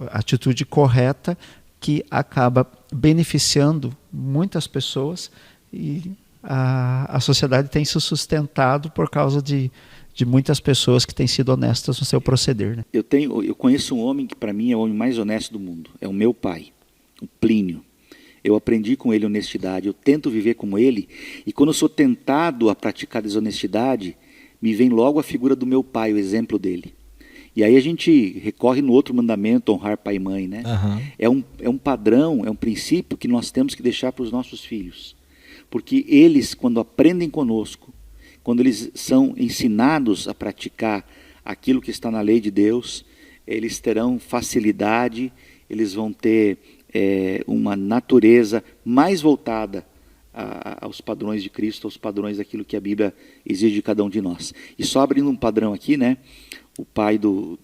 atitude correta que acaba beneficiando muitas pessoas e a sociedade tem se sustentado por causa de muitas pessoas que têm sido honestas no seu proceder, né? Eu conheço um homem que para mim é o homem mais honesto do mundo, é o meu pai, o Plínio. Eu aprendi com ele honestidade, eu tento viver como ele, e quando eu sou tentado a praticar desonestidade, me vem logo a figura do meu pai, o exemplo dele. E aí a gente recorre no outro mandamento, honrar pai e mãe, né? Uhum. É um padrão, é um princípio que nós temos que deixar para os nossos filhos. Porque eles, quando aprendem conosco, quando eles são ensinados a praticar aquilo que está na lei de Deus, eles terão facilidade, eles vão ter uma natureza mais voltada aos padrões de Cristo, aos padrões daquilo que a Bíblia exige de cada um de nós. E só abrindo um padrão aqui, né? O pai do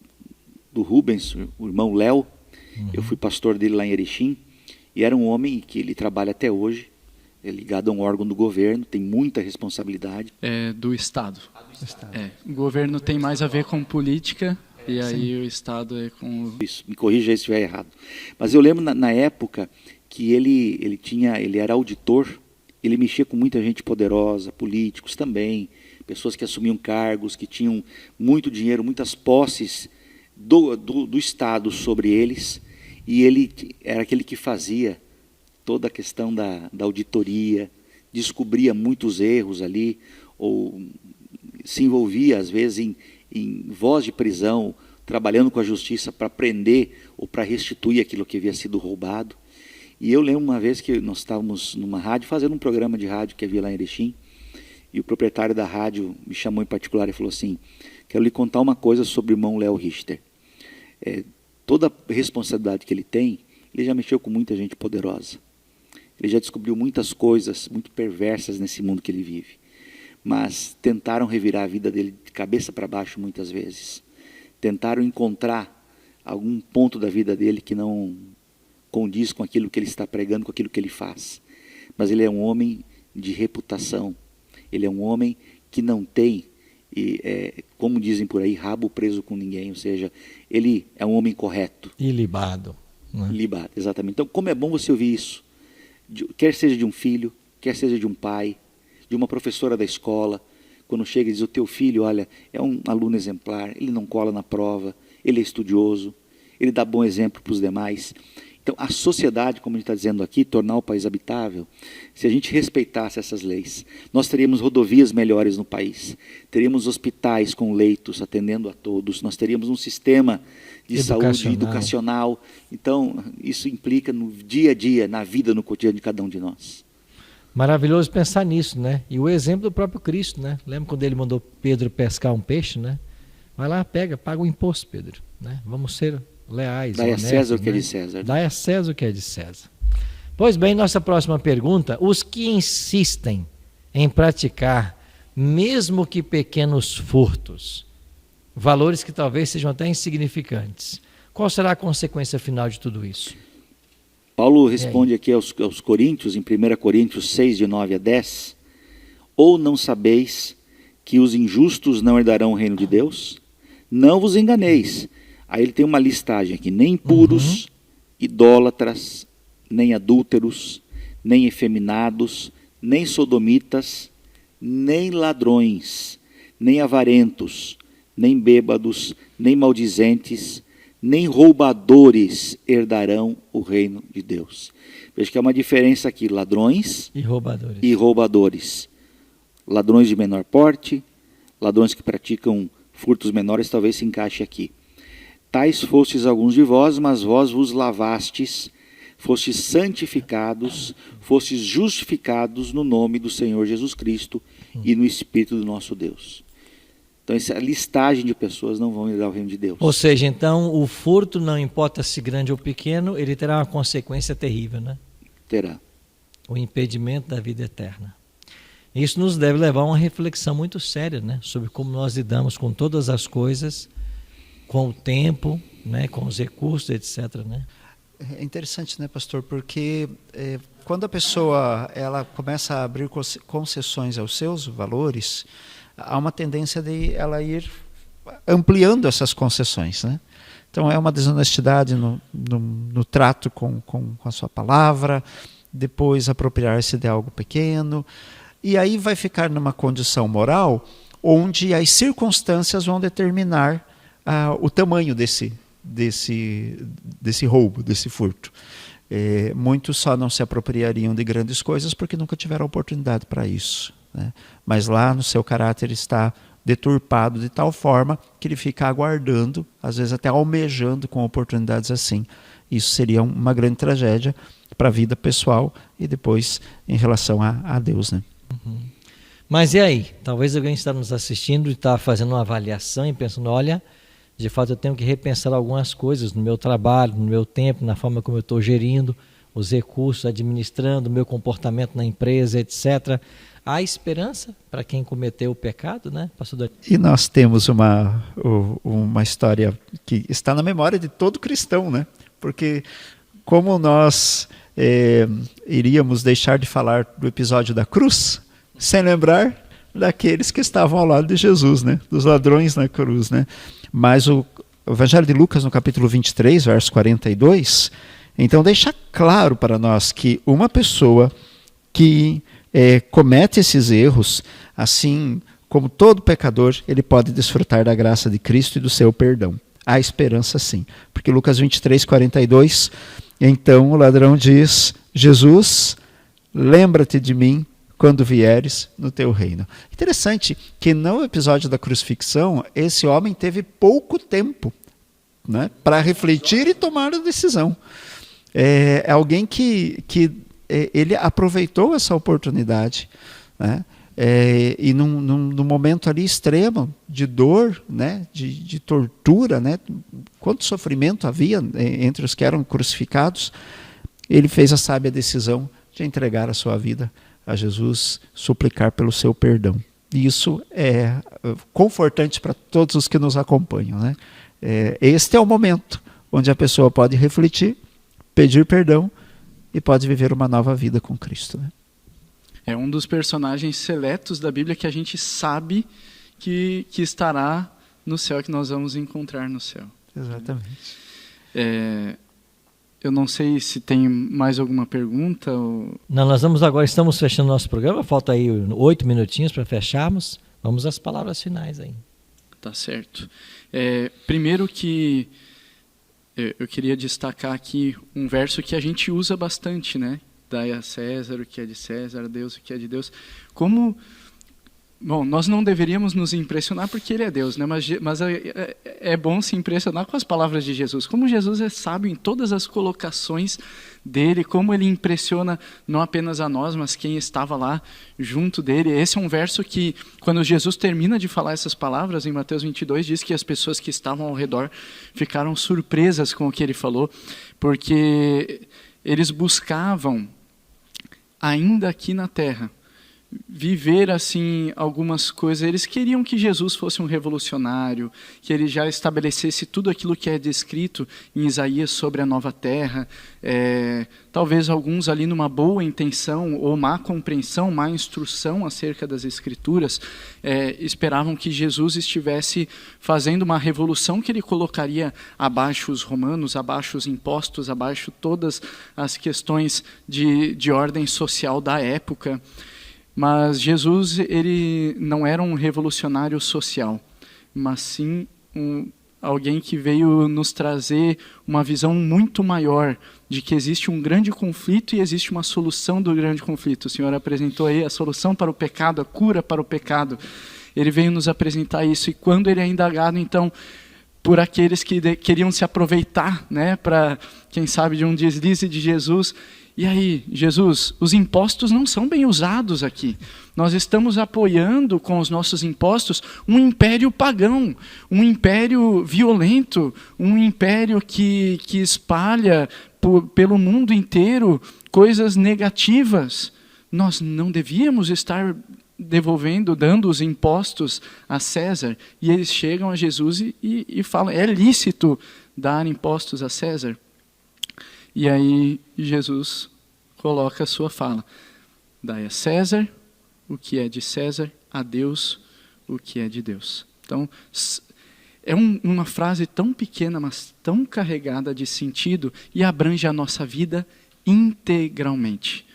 Rubens, o irmão Léo, eu fui pastor dele lá em Erechim, e era um homem que ele trabalha até hoje, é ligado a um órgão do governo, tem muita responsabilidade. Do Estado. O governo tem mais a ver com política, e aí sim. O Estado é com... Isso, me corrija aí se estiver errado. Mas eu lembro na época que ele era auditor, ele mexia com muita gente poderosa, políticos também, pessoas que assumiam cargos, que tinham muito dinheiro, muitas posses do Estado sobre eles, e ele era aquele que fazia toda a questão da auditoria, descobria muitos erros ali, ou se envolvia às vezes em voz de prisão, trabalhando com a justiça para prender ou para restituir aquilo que havia sido roubado. E eu lembro uma vez que nós estávamos numa rádio, fazendo um programa de rádio que havia lá em Erechim, e o proprietário da rádio me chamou em particular e falou assim, Quero lhe contar uma coisa sobre o irmão Léo Richter. Toda a responsabilidade que ele tem, ele já mexeu com muita gente poderosa. Ele já descobriu muitas coisas muito perversas nesse mundo que ele vive. Mas tentaram revirar a vida dele de cabeça para baixo muitas vezes. Tentaram encontrar algum ponto da vida dele que não condiz com aquilo que ele está pregando, com aquilo que ele faz. Mas ele é um homem de reputação. Ele é um homem que não tem, como dizem por aí, rabo preso com ninguém. Ou seja, ele é um homem correto. Ilibado. Né? Ilibado, exatamente. Então, como é bom você ouvir isso. Quer seja de um filho, quer seja de um pai, de uma professora da escola, quando chega e diz: o teu filho, olha, é um aluno exemplar, ele não cola na prova, ele é estudioso, ele dá bom exemplo para os demais. Então, a sociedade, como a gente está dizendo aqui, tornar o país habitável, se a gente respeitasse essas leis, nós teríamos rodovias melhores no país, teríamos hospitais com leitos atendendo a todos, nós teríamos um sistema de saúde educacional. Então, isso implica no dia a dia, na vida, no cotidiano de cada um de nós. Maravilhoso pensar nisso, né? E o exemplo do próprio Cristo, né? Lembra quando ele mandou Pedro pescar um peixe, né? Vai lá, paga o imposto, Pedro, né? Vamos ser leais, Dai a honestos, César o que é né? de César. Dai a César o que é de César. Pois bem, nossa próxima pergunta: os que insistem em praticar, mesmo que pequenos furtos, valores que talvez sejam até insignificantes, qual será a consequência final de tudo isso? Paulo responde aqui aos Coríntios, em 1 Coríntios 6, de 9 a 10, ou não sabeis que os injustos não herdarão o reino de Deus? Não vos enganeis. Aí ele tem uma listagem aqui: nem impuros, idólatras, nem adúlteros, nem efeminados, nem sodomitas, nem ladrões, nem avarentos, nem bêbados, nem maldizentes, nem roubadores herdarão o reino de Deus. Veja que há uma diferença aqui: ladrões e roubadores. Ladrões de menor porte, ladrões que praticam furtos menores, talvez se encaixe aqui. Tais fostes alguns de vós, mas vós vos lavastes, fostes santificados, fostes justificados no nome do Senhor Jesus Cristo e no Espírito do nosso Deus. Então, essa listagem de pessoas não vão herdar o reino de Deus. Ou seja, então, o furto, não importa se grande ou pequeno, ele terá uma consequência terrível, né? Terá. O impedimento da vida eterna. Isso nos deve levar a uma reflexão muito séria, né? Sobre como nós lidamos com todas as coisas, com o tempo, né? Com os recursos, etc., né? É interessante, né, pastor? Porque quando a pessoa ela começa a abrir concessões aos seus valores, há uma tendência de ela ir ampliando essas concessões, né? Então é uma desonestidade no trato com a sua palavra, depois apropriar-se de algo pequeno, e aí vai ficar numa condição moral onde as circunstâncias vão determinar o tamanho desse roubo, desse furto. Muitos só não se apropriariam de grandes coisas porque nunca tiveram oportunidade para isso, né? Mas lá no seu caráter está deturpado de tal forma que ele fica aguardando, às vezes até almejando com oportunidades assim. Isso seria uma grande tragédia para a vida pessoal e depois em relação a Deus, né? Mas e aí? Talvez alguém está nos assistindo e está fazendo uma avaliação e pensando: olha, de fato eu tenho que repensar algumas coisas no meu trabalho, no meu tempo, na forma como eu estou gerindo os recursos, administrando o meu comportamento na empresa, etc. Há esperança para quem cometeu o pecado, né, pastor Daniel? E nós temos uma história que está na memória de todo cristão, né? Porque como nós iríamos deixar de falar do episódio da cruz sem lembrar daqueles que estavam ao lado de Jesus, né? Dos ladrões na cruz, né? Mas o Evangelho de Lucas, no capítulo 23, verso 42, então deixa claro para nós que uma pessoa que comete esses erros, assim como todo pecador, ele pode desfrutar da graça de Cristo e do seu perdão. Há esperança sim, porque Lucas 23, 42, então o ladrão diz: Jesus, lembra-te de mim quando vieres no teu reino. Interessante que no episódio da crucifixão, esse homem teve pouco tempo, né, para refletir e tomar a decisão. É alguém que ele aproveitou essa oportunidade, né, e num momento ali extremo de dor, né, de tortura, né, quanto sofrimento havia entre os que eram crucificados, ele fez a sábia decisão de entregar a sua vida a Jesus, suplicar pelo seu perdão. E isso é confortante para todos os que nos acompanham, né? Este é o momento onde a pessoa pode refletir, pedir perdão e pode viver uma nova vida com Cristo, né? É um dos personagens seletos da Bíblia que a gente sabe que estará no céu, que nós vamos encontrar no céu. Exatamente. Eu não sei se tem mais alguma pergunta. Não, estamos fechando nosso programa, falta aí 8 minutinhos para fecharmos. Vamos às palavras finais aí. Tá certo. Primeiro que eu queria destacar aqui um verso que a gente usa bastante, né? Dai a César o que é de César, a Deus o que é de Deus. Bom, nós não deveríamos nos impressionar porque Ele é Deus, né? Mas é bom se impressionar com as palavras de Jesus. Como Jesus é sábio em todas as colocações dele, como Ele impressiona não apenas a nós, mas quem estava lá junto dele. Esse é um verso que, quando Jesus termina de falar essas palavras, em Mateus 22, diz que as pessoas que estavam ao redor ficaram surpresas com o que Ele falou, porque eles buscavam, ainda aqui na terra, viver assim algumas coisas. Eles queriam que Jesus fosse um revolucionário, que ele já estabelecesse tudo aquilo que é descrito em Isaías sobre a nova terra. Talvez alguns ali numa boa intenção ou má compreensão, má instrução acerca das Escrituras, esperavam que Jesus estivesse fazendo uma revolução que ele colocaria abaixo os romanos, abaixo os impostos, abaixo todas as questões de ordem social da época. Mas Jesus, ele não era um revolucionário social, mas sim alguém que veio nos trazer uma visão muito maior de que existe um grande conflito e existe uma solução do grande conflito. O Senhor apresentou aí a solução para o pecado, a cura para o pecado. Ele veio nos apresentar isso. E quando ele é indagado, então, por aqueles que queriam se aproveitar, né, para, quem sabe, de um deslize de Jesus. E aí, Jesus, os impostos não são bem usados aqui. Nós estamos apoiando com os nossos impostos um império pagão, um império violento, um império que espalha pelo mundo inteiro coisas negativas. Nós não devíamos estar dando os impostos a César. E eles chegam a Jesus e falam, é lícito dar impostos a César? E aí Jesus coloca a sua fala. Dai a César o que é de César, a Deus o que é de Deus. Então, é uma frase tão pequena, mas tão carregada de sentido e abrange a nossa vida integralmente.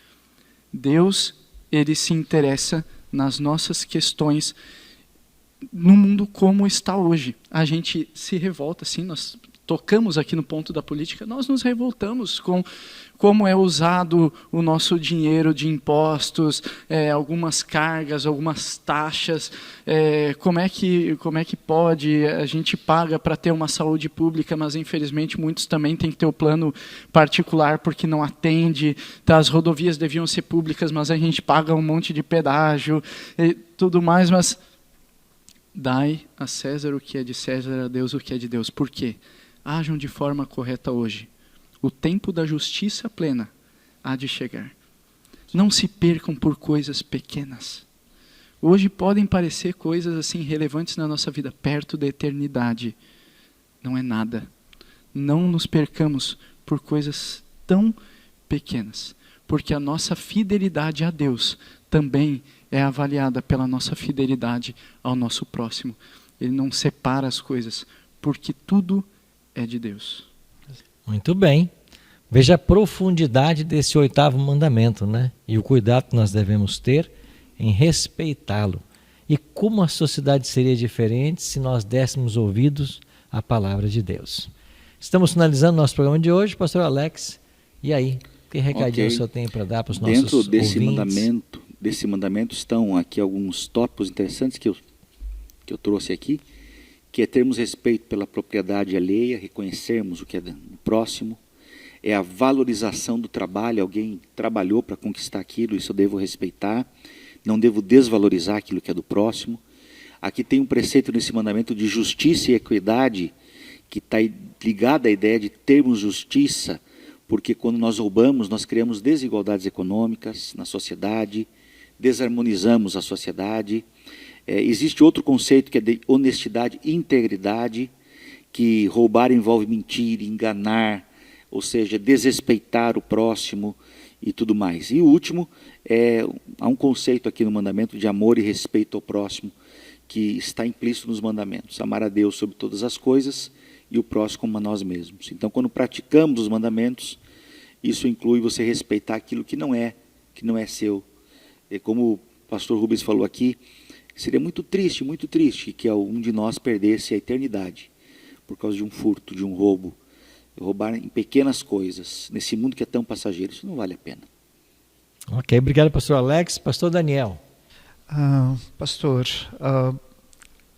Deus, ele se interessa nas nossas questões no mundo como está hoje. A gente se revolta, sim, nós tocamos aqui no ponto da política, nós nos revoltamos com como é usado o nosso dinheiro de impostos, algumas cargas, algumas taxas, como é que pode, a gente paga para ter uma saúde pública, mas infelizmente muitos também têm que ter o plano particular porque não atende, tá, as rodovias deviam ser públicas, mas a gente paga um monte de pedágio e tudo mais, mas dai a César o que é de César, a Deus o que é de Deus. Por quê? Ajam de forma correta hoje. O tempo da justiça plena há de chegar. Não se percam por coisas pequenas. Hoje podem parecer coisas assim relevantes na nossa vida, perto da eternidade. Não é nada. Não nos percamos por coisas tão pequenas, porque a nossa fidelidade a Deus também é avaliada pela nossa fidelidade ao nosso próximo. Ele não separa as coisas, porque tudo é de Deus. Muito bem. Veja a profundidade desse 8º mandamento, né? E o cuidado que nós devemos ter em respeitá-lo. E como a sociedade seria diferente se nós dessemos ouvidos à palavra de Deus. Estamos finalizando nosso programa de hoje, pastor Alex. E aí, que recadinho o senhor tem para dar para os nossos ouvintes? Dentro desse mandamento estão aqui alguns tópicos interessantes que eu trouxe aqui, que é termos respeito pela propriedade alheia, reconhecermos o que é do próximo, é a valorização do trabalho, alguém trabalhou para conquistar aquilo, isso eu devo respeitar. não devo desvalorizar aquilo que é do próximo. Aqui tem um preceito nesse mandamento de justiça e equidade, que está ligado à ideia de termos justiça, porque quando nós roubamos, nós criamos desigualdades econômicas na sociedade, desarmonizamos a sociedade. Existe outro conceito que é de honestidade e integridade, que roubar envolve mentir, enganar, ou seja, desrespeitar o próximo e tudo mais. E o último, há um conceito aqui no mandamento de amor e respeito ao próximo, que está implícito nos mandamentos. Amar a Deus sobre todas as coisas e o próximo como a nós mesmos. Então, quando praticamos os mandamentos, isso inclui você respeitar aquilo que não é seu. Como o pastor Rubens falou aqui, seria muito triste que um de nós perdesse a eternidade por causa de um furto, de um roubo. Roubar em pequenas coisas, nesse mundo que é tão passageiro, isso não vale a pena. Ok, obrigado, pastor Alex. Pastor Daniel. Pastor,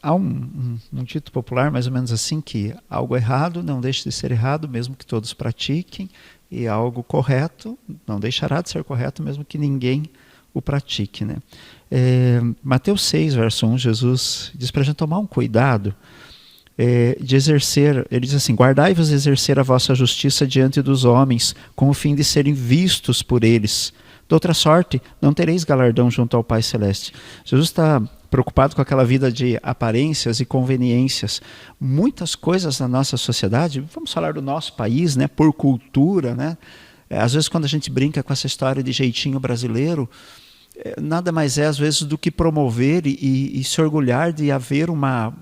há um dito popular mais ou menos assim, que algo errado não deixa de ser errado, mesmo que todos pratiquem, e algo correto não deixará de ser correto, mesmo que ninguém o pratique, né? Mateus 6, verso 1, Jesus diz para a gente tomar um cuidado de exercer, ele diz assim: guardai-vos de exercer a vossa justiça diante dos homens, com o fim de serem vistos por eles. De outra sorte, não tereis galardão junto ao Pai Celeste. Jesus está preocupado com aquela vida de aparências e conveniências. Muitas coisas na nossa sociedade, vamos falar do nosso país, né, por cultura, né? Às vezes quando a gente brinca com essa história de jeitinho brasileiro, nada mais às vezes do que promover e se orgulhar de haver uma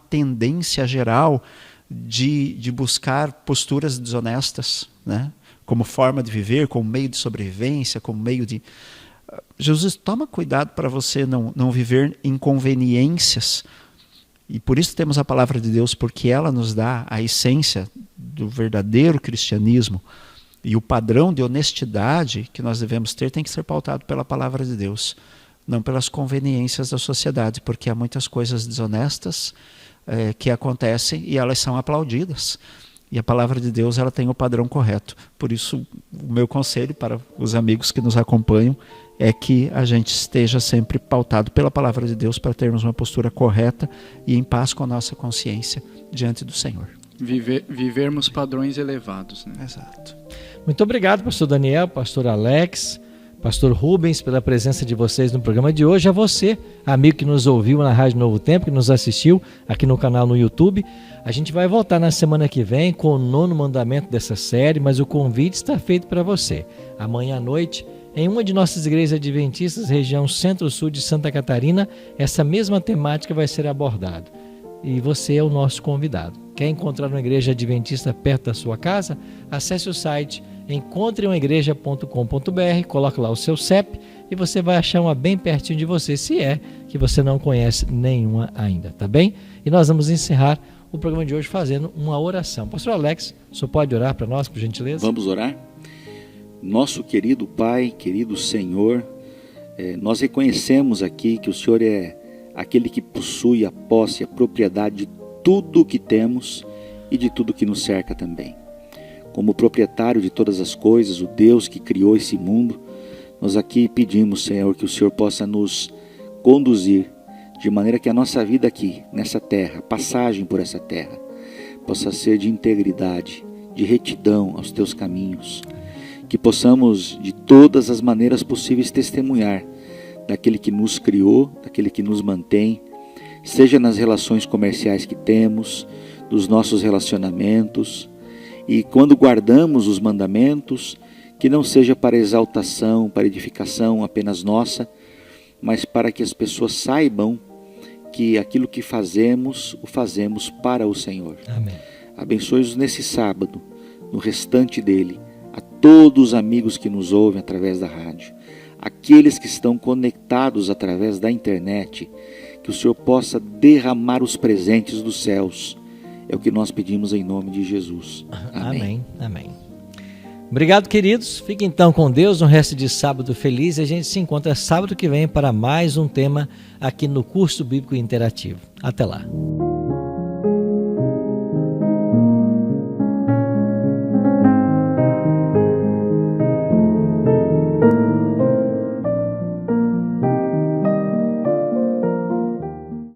tendência geral de buscar posturas desonestas, né? Como forma de viver, como meio de sobrevivência, como meio de... Jesus, toma cuidado para você não viver inconveniências. E por isso temos a palavra de Deus, porque ela nos dá a essência do verdadeiro cristianismo. E o padrão de honestidade que nós devemos ter tem que ser pautado pela palavra de Deus, não pelas conveniências da sociedade, porque há muitas coisas desonestas que acontecem e elas são aplaudidas. E a palavra de Deus, ela tem o padrão correto. Por isso, o meu conselho para os amigos que nos acompanham é que a gente esteja sempre pautado pela palavra de Deus para termos uma postura correta e em paz com a nossa consciência diante do Senhor. Vivermos padrões elevados, né? Exato. Muito obrigado, pastor Daniel, pastor Alex, pastor Rubens, pela presença de vocês no programa de hoje. A você, amigo que nos ouviu na Rádio Novo Tempo, que nos assistiu aqui no canal no YouTube. A gente vai voltar na semana que vem com o 9º mandamento dessa série, mas o convite está feito para você. Amanhã à noite, em uma de nossas igrejas adventistas, região centro-sul de Santa Catarina, essa mesma temática vai ser abordada. E você é o nosso convidado. Quer encontrar uma igreja adventista perto da sua casa? Acesse o site encontreumaigreja.com.br, coloque lá o seu CEP e você vai achar uma bem pertinho de você, se é que você não conhece nenhuma ainda, tá bem? E nós vamos encerrar o programa de hoje fazendo uma oração. Pastor Alex, o senhor pode orar para nós, por gentileza? Vamos orar? Nosso querido Pai, querido Senhor, nós reconhecemos aqui que o Senhor é aquele que possui a posse, a propriedade de tudo o que temos e de tudo que nos cerca também. Como proprietário de todas as coisas, o Deus que criou esse mundo, nós aqui pedimos, Senhor, que o Senhor possa nos conduzir de maneira que a nossa vida aqui, nessa terra, a passagem por essa terra, possa ser de integridade, de retidão aos teus caminhos, que possamos de todas as maneiras possíveis testemunhar daquele que nos criou, daquele que nos mantém, seja nas relações comerciais que temos, dos nossos relacionamentos, e quando guardamos os mandamentos, que não seja para exaltação, para edificação apenas nossa, mas para que as pessoas saibam que aquilo que fazemos, o fazemos para o Senhor. Amém. Abençoe-os nesse sábado, no restante dele, a todos os amigos que nos ouvem através da rádio, aqueles que estão conectados através da internet, que o Senhor possa derramar os presentes dos céus. É o que nós pedimos em nome de Jesus. Amém. Amém. Obrigado, queridos. Fiquem então com Deus, um resto de sábado feliz. E a gente se encontra sábado que vem para mais um tema aqui no Curso Bíblico Interativo. Até lá.